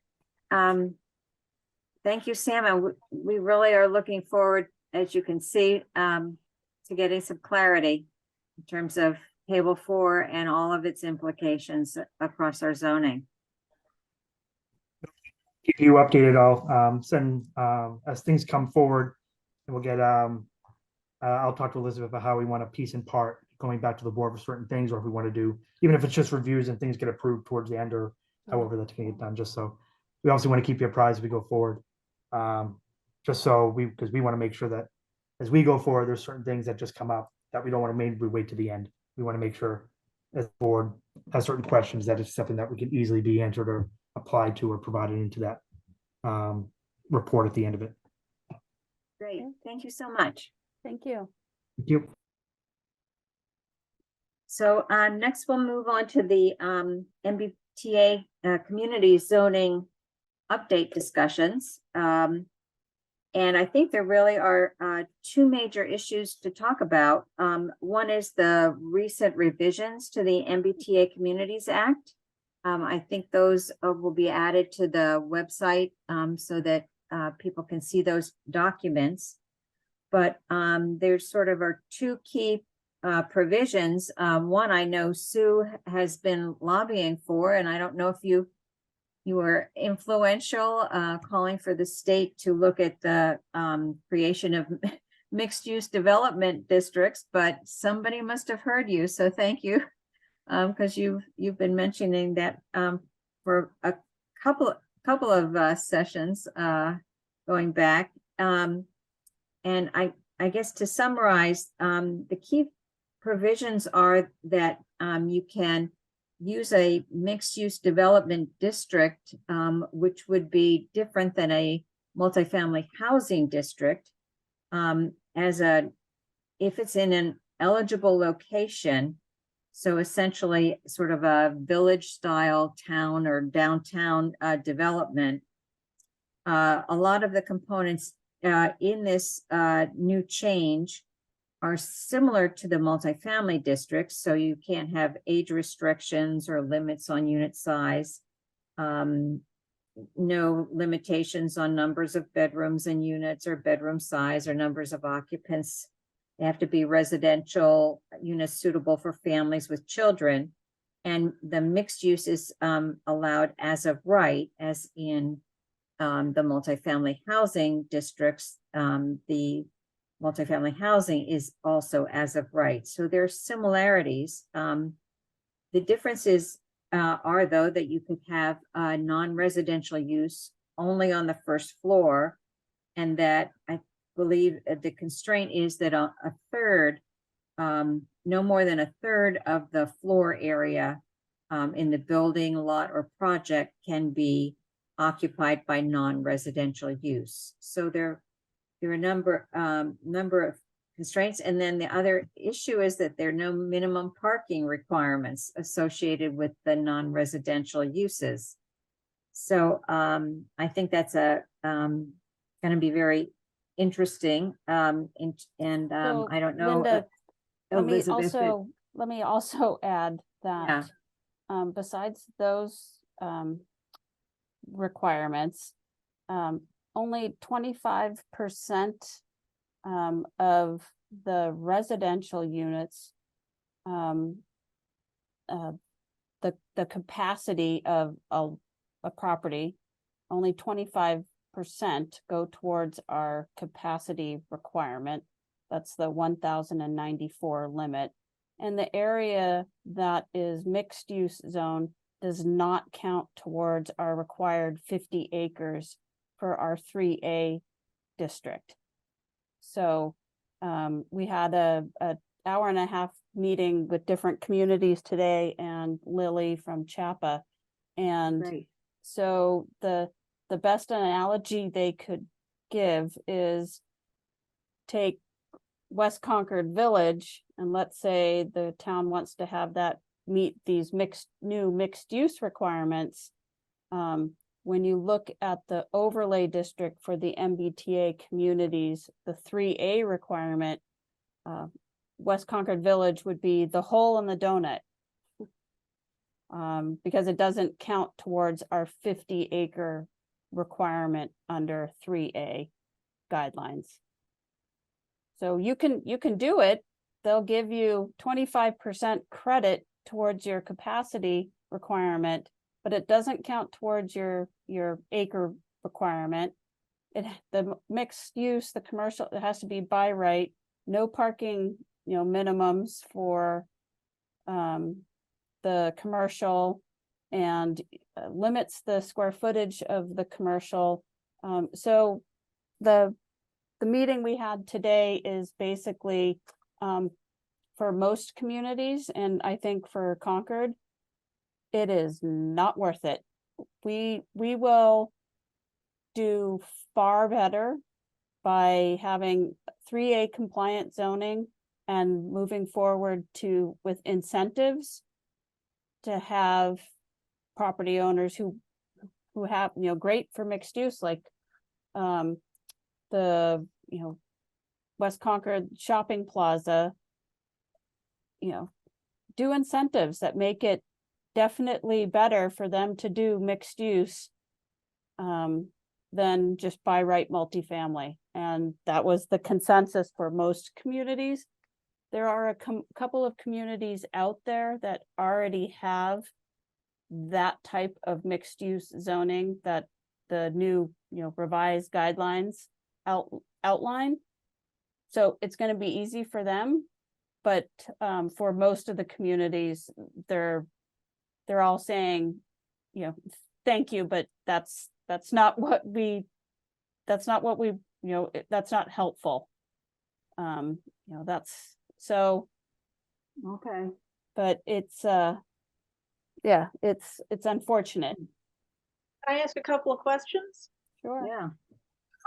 thank you, Sam. And we really are looking forward, as you can see, to getting some clarity in terms of Table 4 and all of its implications across our zoning. Keep you updated. I'll send as things come forward, and we'll get I'll talk to Elizabeth about how we want to piece in part going back to the board for certain things, or if we want to do, even if it's just reviews and things get approved towards the end, or however that's going to get done, just so we obviously want to keep you apprised as we go forward. Just so because we want to make sure that as we go forward, there's certain things that just come up that we don't want to maybe wait to the end. We want to make sure as the board has certain questions that it's something that we can easily be answered or applied to or provided into that report at the end of it. Great, thank you so much. Thank you. Thank you. So next we'll move on to the MBTA community zoning update discussions. And I think there really are two major issues to talk about. One is the recent revisions to the MBTA Communities Act. I think those will be added to the website so that people can see those documents. But there's sort of our two key provisions. One I know Sue has been lobbying for, and I don't know if you were influential calling for the state to look at the creation of mixed-use development districts, but somebody must have heard you, so thank you, because you've been mentioning that for a couple of sessions going back. And I guess to summarize, the key provisions are that you can use a mixed-use development district, which would be different than a multifamily housing district, if it's in an eligible location. So essentially sort of a village style town or downtown development. A lot of the components in this new change are similar to the multifamily districts. So you can't have age restrictions or limits on unit size. No limitations on numbers of bedrooms and units or bedroom size or numbers of occupants. They have to be residential units suitable for families with children. And the mixed use is allowed as of right, as in the multifamily housing districts. The multifamily housing is also as of right. So there are similarities. The differences are, though, that you could have non-residential use only on the first floor, and that I believe the constraint is that a third, no more than a third of the floor area in the building, lot, or project can be occupied by non-residential use. So there are a number of constraints. And then the other issue is that there are no minimum parking requirements associated with the non-residential uses. So I think that's going to be very interesting. So, I don't know, Linda, Elizabeth. let me also add that besides those requirements, only 25% of the residential units, the capacity of a property, only 25% go towards our capacity requirement. That's the 1,094 limit. And the area that is mixed use zone does not count towards our required 50 acres for our 3A district. So we had a hour and a half meeting with different communities today and Lily from Chapa. And Right. so the best analogy they could give is take West Concord Village, and let's say the town wants to have that meet these new mixed use requirements. When you look at the overlay district for the MBTA communities, the 3A requirement, West Concord Village would be the hole in the donut, because it doesn't count towards our 50 acre requirement under 3A guidelines. So you can do it, they'll give you 25% credit towards your capacity requirement, but it doesn't count towards your acre requirement. The mixed use, the commercial, it has to be by right, no parking, minimums for the commercial, and limits the square footage of the commercial. So the meeting we had today is basically for most communities, and I think for Concord, it is not worth it. We will do far better by having 3A compliant zoning and moving forward with incentives to have property owners who have, great for mixed use, like the, West Concord Shopping Plaza, do incentives that make it definitely better for them to do mixed use than just by right multifamily. And that was the consensus for most communities. There are a couple of communities out there that already have that type of mixed use zoning that the new, revised guidelines outline. So it's going to be easy for them, but for most of the communities, they're all saying, thank you, but that's not what we, that's not helpful. That's so, Okay. but it's yeah, it's unfortunate. Can I ask a couple of questions? Sure. Yeah.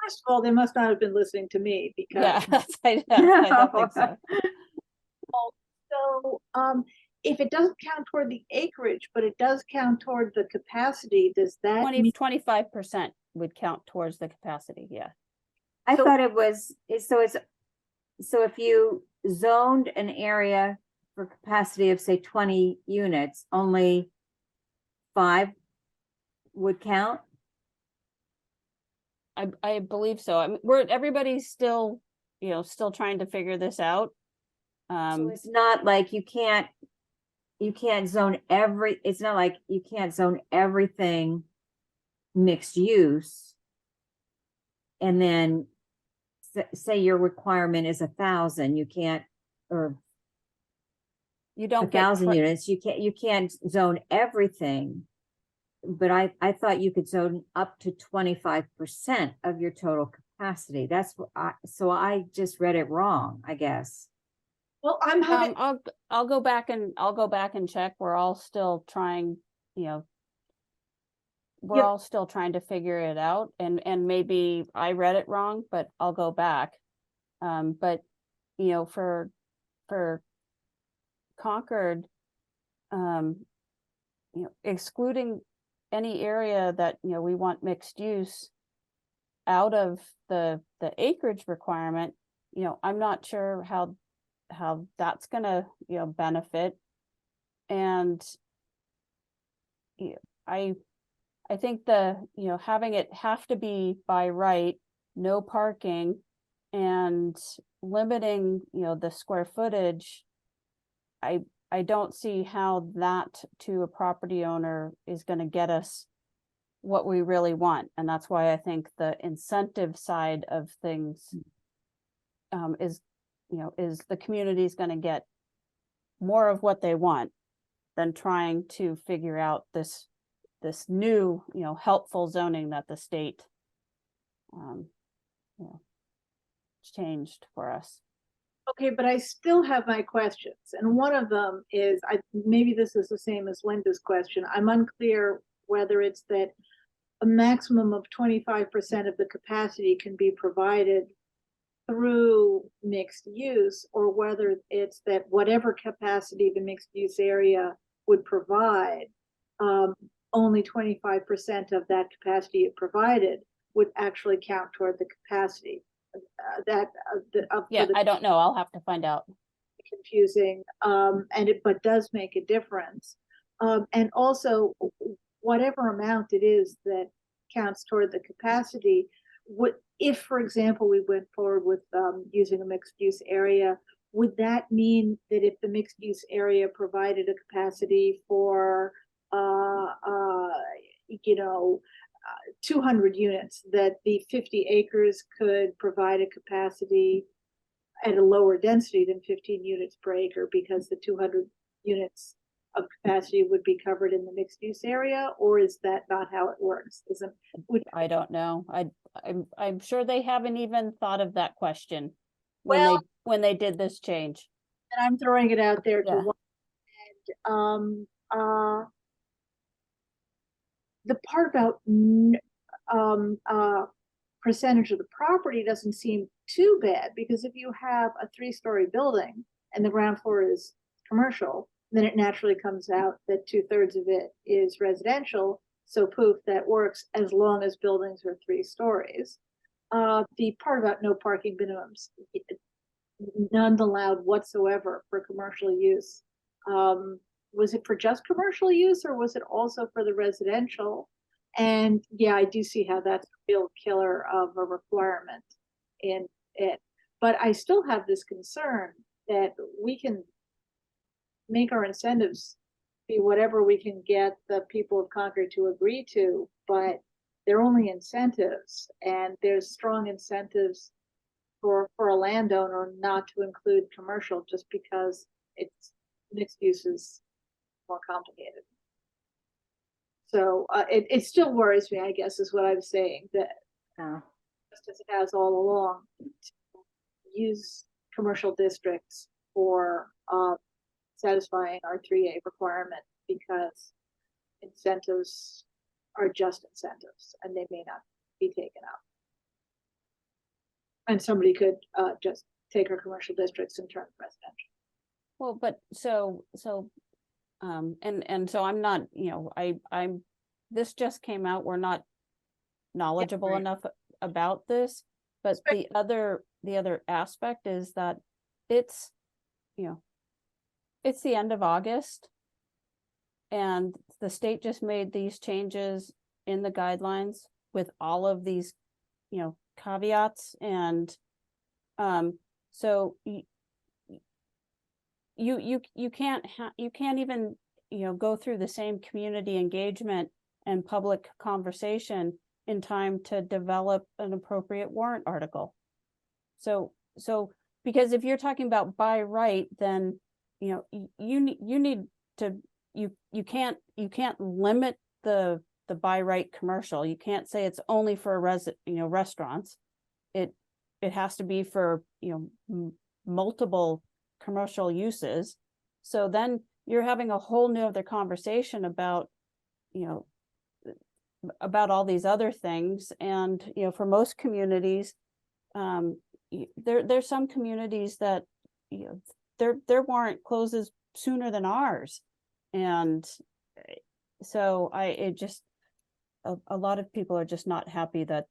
First of all, they must not have been listening to me because Yeah, I don't think so. so if it doesn't count toward the acreage, but it does count toward the capacity, does that mean 25% would count towards the capacity, yeah. I So- thought so if you zoned an area for capacity of say 20 units, only 5 would count? I believe so. I mean, everybody's still, still trying to figure this out. So it's not like you can't zone it's not like you can't zone everything mixed use. And then say your requirement is 1,000, you can't, or you don't 1,000 units, you can't zone everything. But I thought you could zone up to 25% of your total capacity. That's what so I just read it wrong, I guess. well, I'm having I'll go back and check. We're all still trying, we're Yep. all still trying to figure it out, and maybe I read it wrong, but I'll go back. But for Concord, excluding any area that we want mixed use out of the acreage requirement, I'm not sure how that's gonna benefit. And I think having it have to be by right, no parking, and limiting the square footage, I don't see how that to a property owner is going to get us what we really want. And that's why I think the incentive side of things is the community's going to get more of what they want than trying to figure out this new, helpful zoning that the state changed for us. okay, but I still have my questions. And one of them is, maybe this is the same as Linda's question. I'm unclear whether it's that a maximum of 25% of the capacity can be provided through mixed use, or whether it's that whatever capacity the mixed use area would provide, only 25% of that capacity it provided would actually count toward the capacity. I don't know. I'll have to find out. Confusing, but does make a difference. And also, whatever amount it is that counts toward the capacity, if, for example, we went forward with using a mixed use area, would that mean that if the mixed use area provided a capacity for, you know, 200 units, that the 50 acres could provide a capacity at a lower density than 15 units per acre because the 200 units of capacity would be covered in the mixed use area, or is that not how it works? I don't know. I'm sure they haven't even thought of that question Well- when they did this change. And I'm throwing it out there to Yeah. one end. The part about percentage of the property doesn't seem too bad, because if you have a 3-story building and the ground floor is commercial, then it naturally comes out that 2/3 of it is residential. So poof, that works as long as buildings are 3 stories. The part about no parking minimums, none allowed whatsoever for commercial use. Was it for just commercial use, or was it also for the residential? And yeah, I do see how that's a real killer of a requirement in it. But I still have this concern that we can make our incentives be whatever we can get the people of Concord to agree to, but they're only incentives, and there's strong incentives for a landowner not to include commercial just because it's mixed use is more complicated. So it still worries me, I guess, is what I'm saying, that just as it has all along, to use commercial districts for satisfying our 3A requirement, because incentives are just incentives and they may not be taken up. And somebody could just take our commercial districts and turn them residential. Well, but so so I'm not, I'm this just came out. We're not knowledgeable right. enough about this, but the other aspect is that it's it's the end of August, and the state just made these changes in the guidelines with all of these caveats, and so you can't even go through the same community engagement and public conversation in time to develop an appropriate warrant article. So because if you're talking about by right, then you need to you can't limit the by right commercial. You can't say it's only for restaurants. It has to be for multiple commercial uses. So then you're having a whole new other conversation about about all these other things. And for most communities, there's some communities that their warrant closes sooner than ours, and so a lot of people are just not happy that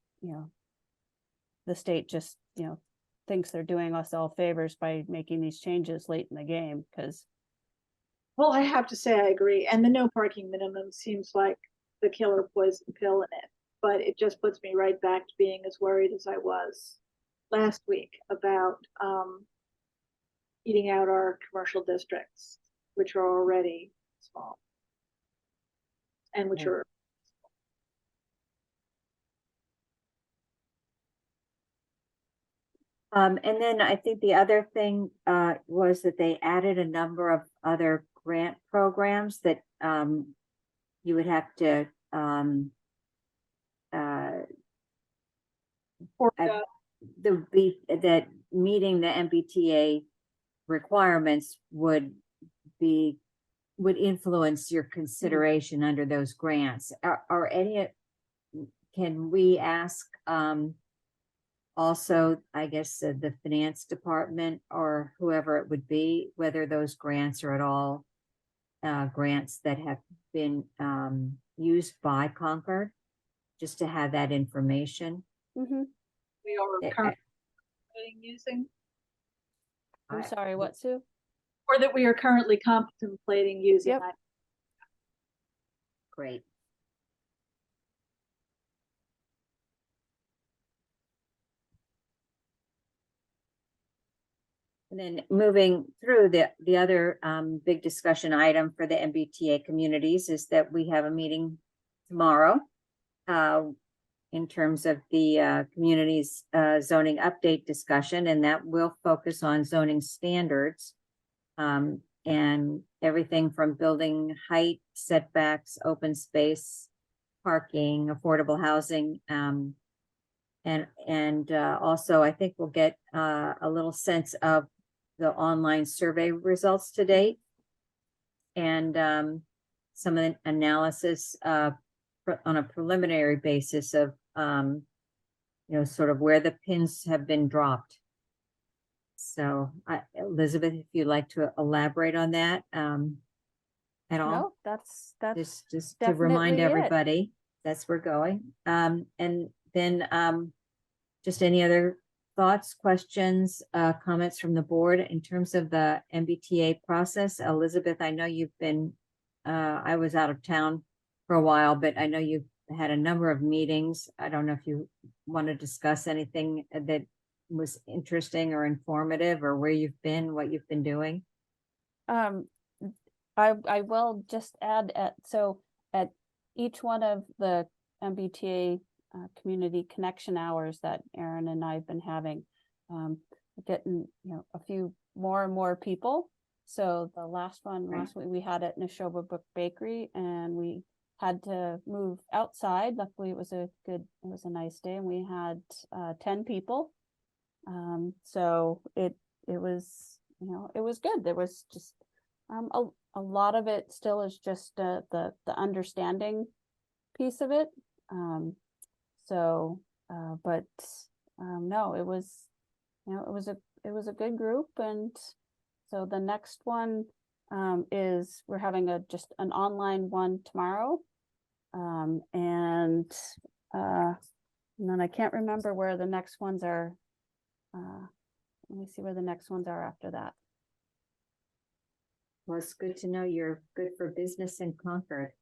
the state just thinks they're doing us all favors by making these changes late in the game. Because well, I have to say I agree, and the no parking minimum seems like the killer poison pill in it, but it just puts me right back to being as worried as I was last week about eating out our commercial districts, which are already small and which are and then I think the other thing was that they added a number of other grant programs that you would have to that meeting the MBTA requirements would influence your consideration under those grants. Are any, can we ask also, I guess, the finance department or whoever it would be, whether those grants are at all grants that have been used by Concord, just to have that information? we are currently using, I'm sorry, what, Sue? or that we are currently contemplating using. Yep. Great. And then moving through the other big discussion item for the MBTA communities is that we have a meeting tomorrow in terms of the community's zoning update discussion, and that will focus on zoning standards and everything from building height, setbacks, open space, parking, affordable housing, and also I think we'll get a little sense of the online survey results to date and some of the analysis on a preliminary basis of sort of where the pins have been dropped. So Elizabeth, if you'd like to elaborate on that at all. No, that's Just to remind definitely it. everybody, that's where we're going. And then just any other thoughts, questions, comments from the board in terms of the MBTA process? Elizabeth, I know you've been, I was out of town for a while, but I know you've had a number of meetings. I don't know if you want to discuss anything that was interesting or informative, or where you've been, what you've been doing. I will just add at each one of the MBTA community connection hours that Aaron and I have been having, getting a few more and more people. So the last one last week we had at Neshoba Brook Bakery, and we had to move outside. Luckily it was a nice day, and we had 10 people. So it was it was good. There was just a lot of it still is just the understanding piece of it. But no, it was it was a good group. And so the next one is we're having just an online one tomorrow, and then I can't remember where the next ones are. Let me see where the next ones are after that. Well, it's good to know you're good for business in Concord.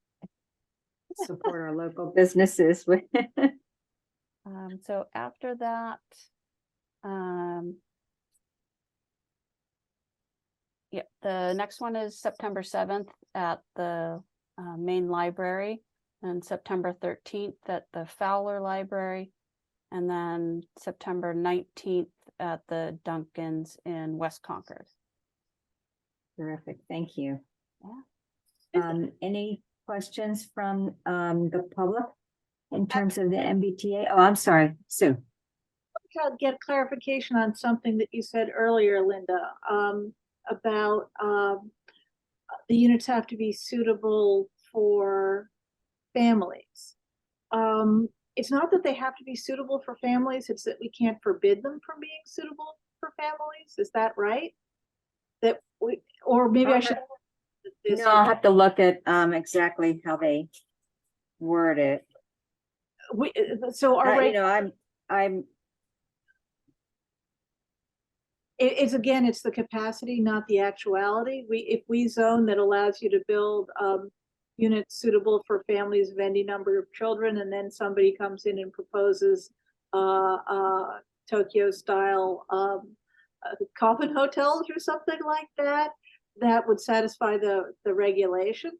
Support our local businesses. So after that, yeah, the next one is September 7th at the main library, and September 13th at the Fowler Library, and then September 19th at the Duncans in West Concord. Terrific, thank you. Yeah. Any questions from the public in terms of the MBTA? Oh, I'm sorry, Sue. I'll get clarification on something that you said earlier, Linda, about the units have to be suitable for families. It's not that they have to be suitable for families, it's that we can't forbid them from being suitable for families. Is that right? That we, or maybe I should. No, I'll have to look at exactly how they word it. So our I'm it's again, it's the capacity, not the actuality. If we zone that allows you to build units suitable for families of any number of children, and then somebody comes in and proposes Tokyo style coffin hotels or something like that, that would satisfy the regulation.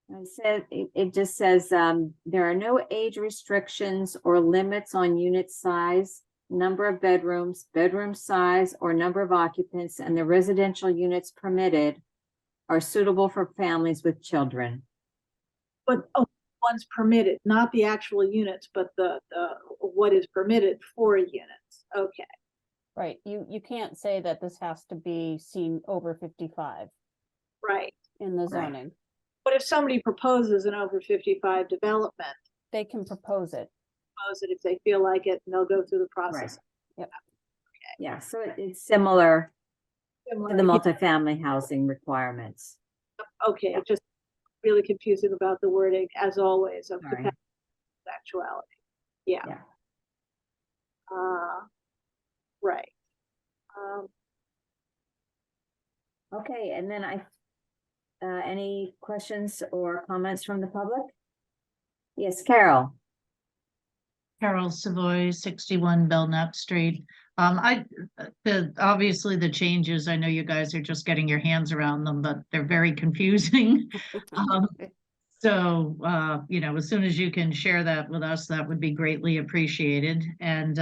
It just says there are no age restrictions or limits on unit size, number of bedrooms, bedroom size, or number of occupants, and the residential units permitted are suitable for families with children. But one's permitted, not the actual units, but the what is permitted for units. Okay. Right. You can't say that this has to be seen over 55. Right. In the Right. zoning. But if somebody proposes an over 55 development, They can propose it. propose it if they feel like it, and they'll go through the process. Yep. Yeah, so it's similar to Similar. the multifamily housing requirements. Okay, just really confusing about the wording, as always, of Sorry. capacity and actuality. Yeah. Yeah. Right. Okay, and then any questions or comments from the public? Yes, Carol. Carol Savoy, 61 Belknap Street. Obviously the changes, I know you guys are just getting your hands around them, but they're very confusing. So, you know, as soon as you can share that with us, that would be greatly appreciated. And,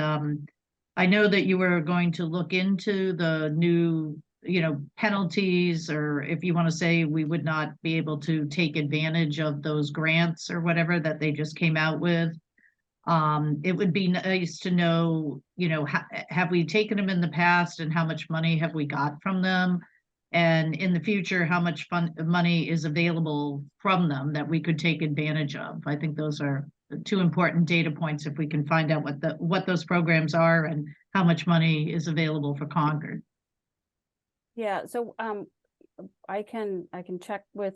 I know that you were going to look into the new, you know, penalties, or if you want to say we would not be able to take advantage of those grants or whatever that they just came out with. It would be nice to know, you know, have we taken them in the past and how much money have we got from them? And in the future, how much money is available from them that we could take advantage of? I think those are the two important data points if we can find out what those programs are and how much money is available for Concord. Yeah, so I can check with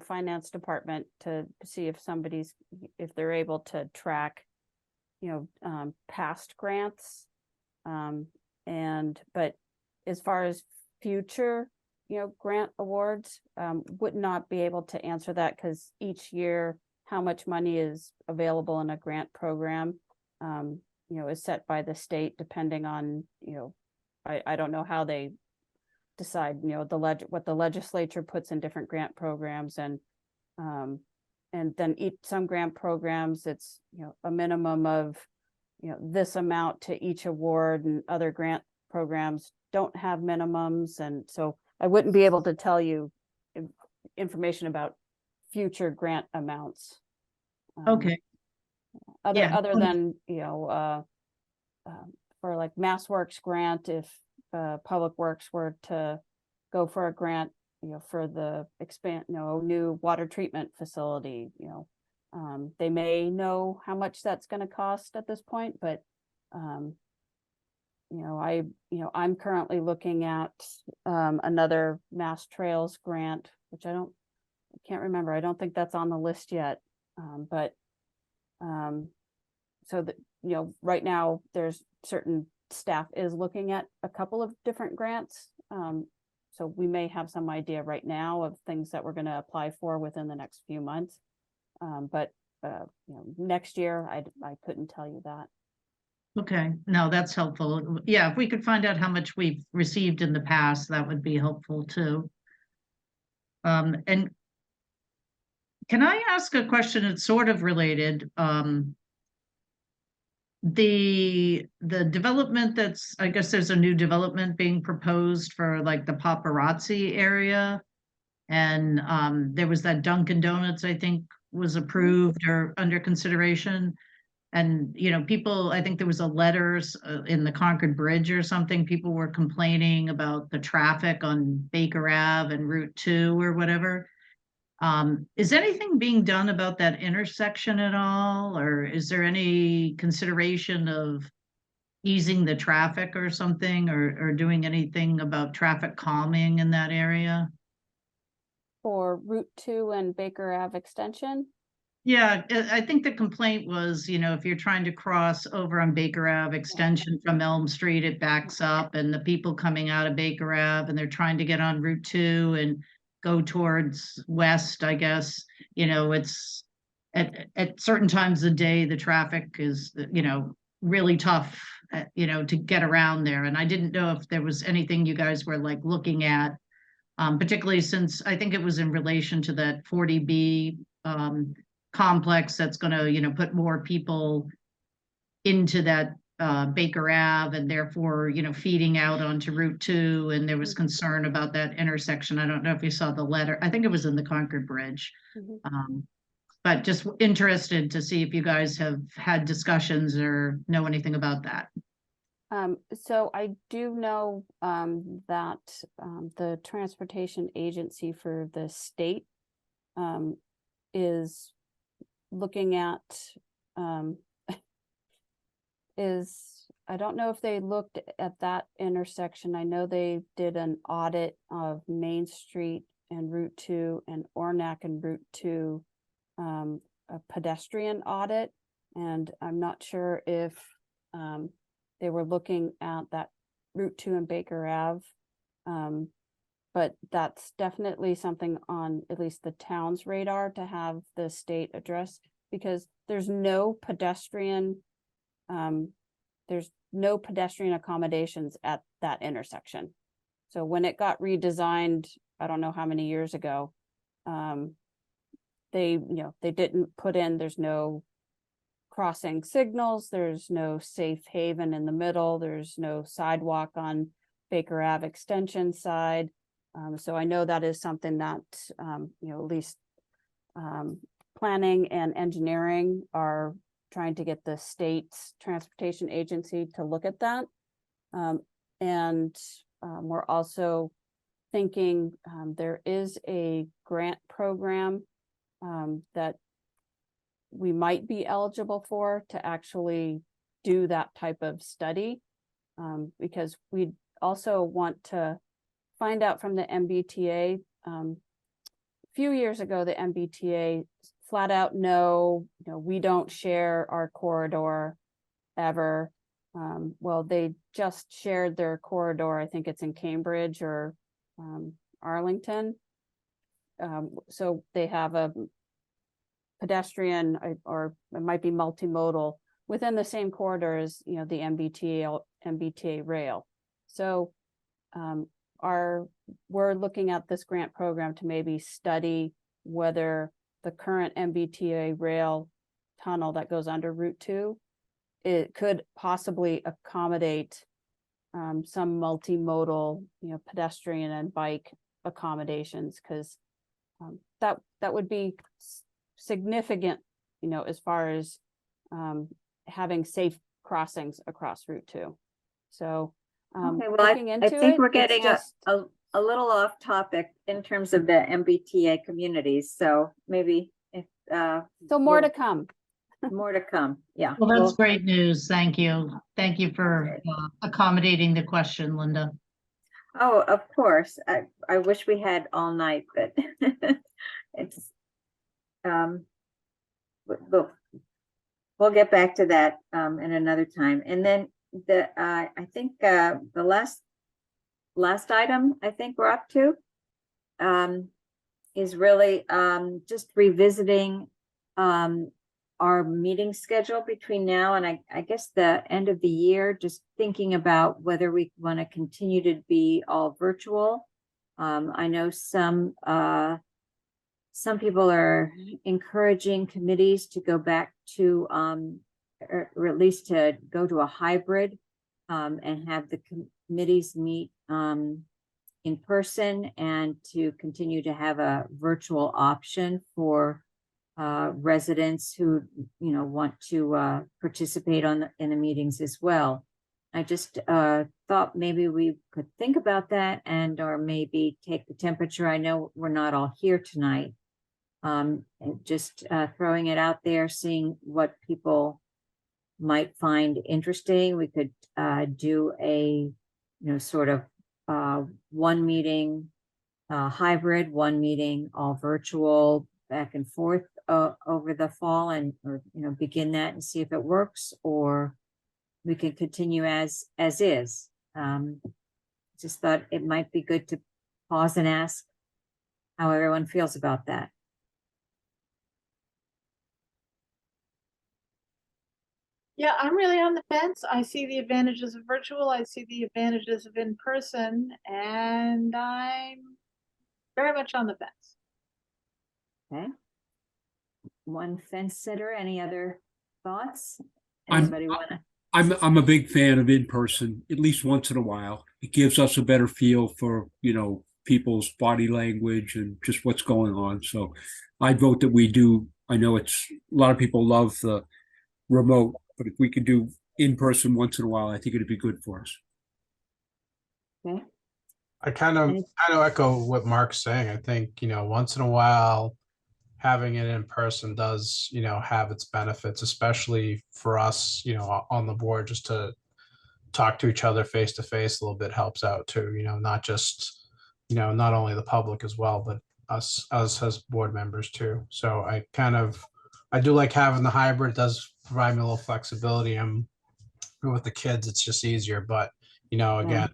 finance department to see if they're able to track, you know, past grants. But as far as future, you know, grant awards, would not be able to answer that, because each year how much money is available in a grant program, you know, is set by the state depending on, you know, I don't know how they decide, you know, what the legislature puts in different grant programs, and then some grant programs, it's, you know, a minimum of, you know, this amount to each award, and other grant programs don't have minimums. And so I wouldn't be able to tell you information about future grant amounts. Okay. Yeah. Other than, you know, for like Mass Works grant, if Public Works were to go for a grant, you know, for the new water treatment facility, you know, they may know how much that's going to cost at this point, but you know, I'm currently looking at another Mass Trails grant, which I can't remember. I don't think that's on the list yet. So that, you know, right now there's certain staff is looking at a couple of different grants. So we may have some idea right now of things that we're going to apply for within the next few months. But you know, next year, I couldn't tell you that. Okay, no, that's helpful. Yeah, if we could find out how much we've received in the past, that would be helpful too. And can I ask a question that's sort of related? The development I guess there's a new development being proposed for like the paparazzi area. And there was that Dunkin' Donuts, I think, was approved or under consideration. And, you know, people, I think there was a letter in the Concord Bridge or something. People were complaining about the traffic on Baker Ave and Route 2 or whatever. Is anything being done about that intersection at all? Or is there any consideration of easing the traffic or something, or doing anything about traffic calming in that area? For Route 2 and Baker Ave extension? Yeah, I think the complaint was, you know, if you're trying to cross over on Baker Ave extension from Elm Street, it backs up, and the people coming out of Baker Ave and they're trying to get on Route 2 and go towards west, I guess, you know, it's at certain times of the day, the traffic is, you know, really tough, you know, to get around there. And I didn't know if there was anything you guys were like looking at, particularly since I think it was in relation to that 40B complex that's going to, you know, put more people into that Baker Ave, and therefore, you know, feeding out onto Route 2. And there was concern about that intersection. I don't know if you saw the letter. I think it was in the Concord Bridge. But just interested to see if you guys have had discussions or know anything about that. So I do know that the transportation agency for the state is looking at I don't know if they looked at that intersection. I know they did an audit of Main Street and Route 2 and Ornac and Route 2, a pedestrian audit, and I'm not sure if they were looking at that Route 2 and Baker Ave. But that's definitely something on at least the town's radar to have the state address, because there's no pedestrian, no pedestrian accommodations at that intersection. So when it got redesigned, I don't know how many years ago, they didn't put in, there's no crossing signals, there's no safe haven in the middle, there's no sidewalk on Baker Ave Extension side. So I know that is something that, at least planning and engineering are trying to get the state's transportation agency to look at that. We're also thinking there is a grant program that we might be eligible for to actually do that type of study, because we also want to find out from the MBTA. A few years ago, the MBTA flat out no, we don't share our corridor ever. Well, they just shared their corridor. I think it's in Cambridge or Arlington. So they have a pedestrian or it might be multimodal within the same corridor as, the MBTA rail. So we're looking at this grant program to maybe study whether the current MBTA rail tunnel that goes under Route 2, it could possibly accommodate some multimodal, pedestrian and bike accommodations, because that would be significant, as far as having safe crossings across Route 2. So Okay, well, looking I into think it, we're it's getting just- a little off topic in terms of the MBTA communities, so maybe if, so more we'll- to come. more to come, yeah. Well, that's Well, great news. Thank you. Thank you for accommodating the question, Linda. Oh, of course, I wish we had all night, but it's, we'll get back to that in another time. And then I think the last item I think we're up to is really just revisiting our meeting schedule between now and I guess the end of the year, just thinking about whether we want to continue to be all virtual. I know some people are encouraging committees to go back to or at least to go to a hybrid and have the committees meet in person and to continue to have a virtual option for residents who want to participate in the meetings as well. I just thought maybe we could think about that or maybe take the temperature. I know we're not all here tonight. And just throwing it out there, seeing what people might find interesting. We could do a sort of one meeting hybrid, one meeting all virtual, back and forth over the fall, and begin that and see if it works, or we can continue as is. Just thought it might be good to pause and ask how everyone feels about that. Yeah, I'm really on the fence. I see the advantages of virtual. I see the advantages of in person, and I'm very much on the fence. Okay. One fence sitter. Any other thoughts? I'm- Anybody want to? I'm a big fan of in person, at least once in a while. It gives us a better feel for, people's body language and just what's going on. So I vote that we do. I know a lot of people love the remote, but if we could do in person once in a while, I think it'd be good for us. Okay. I kind of echo what Mark's saying. I think, once in a while, having it in person does, have its benefits, especially for us, on the board, just to talk to each other face to face a little bit helps out too, not just, not only the public as well, but us as board members too. So I do like having the hybrid. It does provide me a little flexibility. With the kids, it's just easier, but again,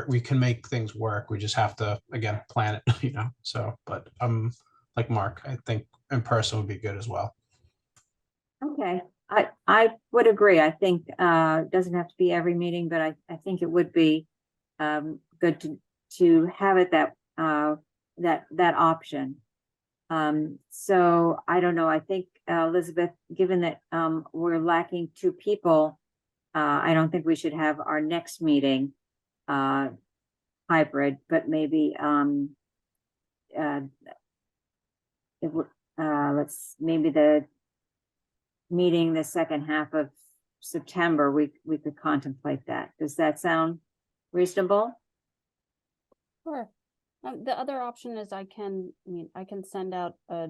we can make things work. We just have to, again, plan it, so, but like Mark, I think in person would be good as well. Okay. I would agree. I think, it doesn't have to be every meeting, but I think it would be, good to have it that, that option. So I don't know. I think, Elizabeth, given that, we're lacking 2 people, I don't think we should have our next meeting, hybrid, but maybe, it would, maybe the meeting the second half of September, we could contemplate that. Does that sound reasonable? Sure. The other option is I can send out a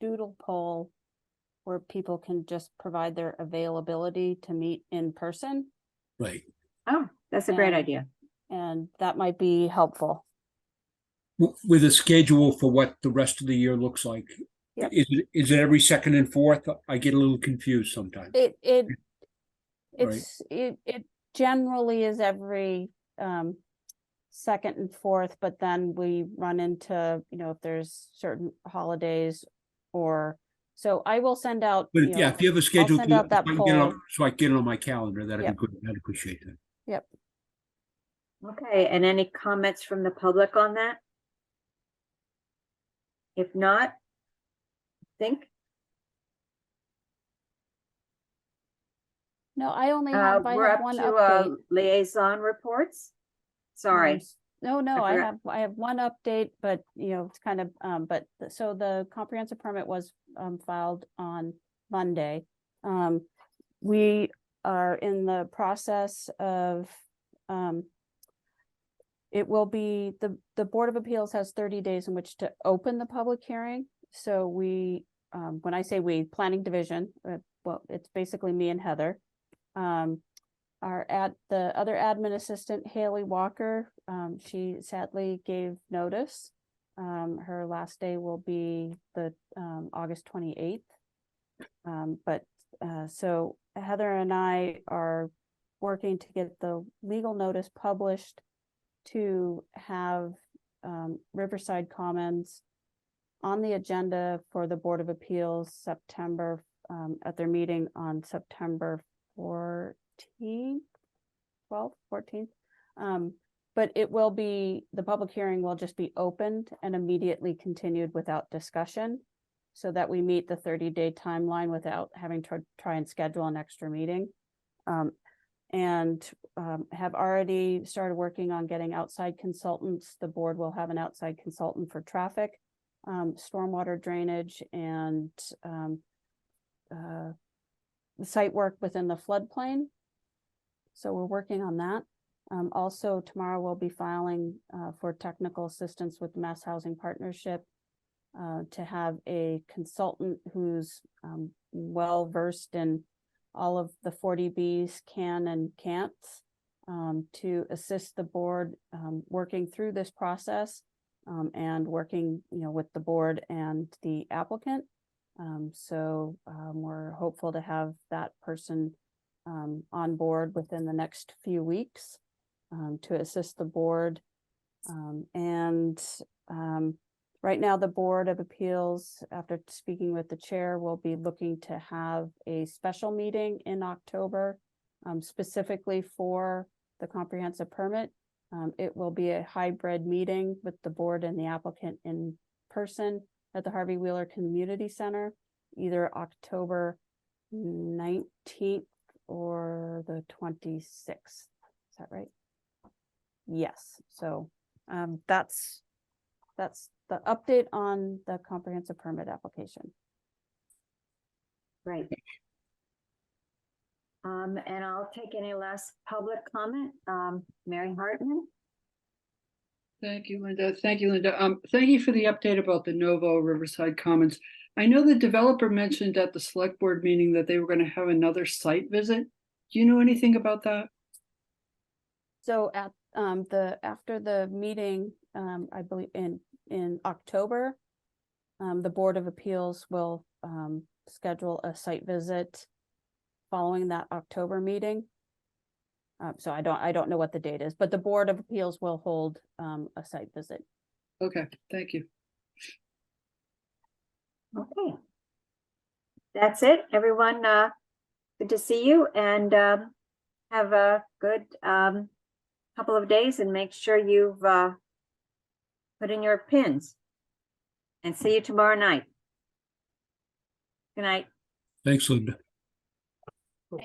doodle poll where people can just provide their availability to meet in person, Right. Oh, that's a great And- idea. and that might be helpful. With a schedule for what the rest of the year looks like. Yep. Is it every second and fourth? I get a little confused sometimes. Right. It generally is every second and fourth, but then we run into, if there's certain holidays or, so I will send out. But yeah, if you have a schedule, send out that so I can get it on- poll. so I can get it on my calendar, that'd be Yep. good. I'd appreciate that. Yep. Okay, and any comments from the public on that? If not, think, No, I only have, we're up one to, update. liaison reports. Sorry. No, I I forgot. have one update, but it's kind of, so the comprehensive permit was filed on Monday. We are in the process of, it will be, the Board of Appeals has 30 days in which to open the public hearing. So we, when I say we, Planning Division, well, it's basically me and Heather. The other admin assistant, Haley Walker, she sadly gave notice. Her last day will be the August 28th. So Heather and I are working to get the legal notice published to have Riverside Commons on the agenda for the Board of Appeals September, at their meeting on September 14th, 12th, 14th. But it will be, the public hearing will just be opened and immediately continued without discussion, so that we meet the 30-day timeline without having to try and schedule an extra meeting. Have already started working on getting outside consultants. The board will have an outside consultant for traffic, stormwater drainage, and the site work within the floodplain. So we're working on that. Also, tomorrow we'll be filing for technical assistance with Mass Housing Partnership to have a consultant who's well-versed in all of the 40Bs, can and can'ts, to assist the board working through this process, and working, with the board and the applicant. So we're hopeful to have that person on board within the next few weeks to assist the board. Right now, the Board of Appeals, after speaking with the chair, will be looking to have a special meeting in October, specifically for the comprehensive permit. It will be a hybrid meeting with the board and the applicant in person at the Harvey Wheeler Community Center, either October 19th or the 26th. Is that right? Yes. So that's the update on the comprehensive permit application. Great. And I'll take any last public comment. Mary Hartman? Thank you, Linda. Thank you, Linda. Thank you for the update about the Novo Riverside Commons. I know the developer mentioned at the select board meeting that they were going to have another site visit. Do you know anything about that? So at after the meeting, I believe in October, the Board of Appeals will schedule a site visit following that October meeting. So I don't know what the date is, but the Board of Appeals will hold a site visit. Okay, thank you. Okay. That's it, everyone. Good to see you, and have a good couple of days, and make sure you've put in your pins. And see you tomorrow night. Good night. Thanks, Linda. Cool.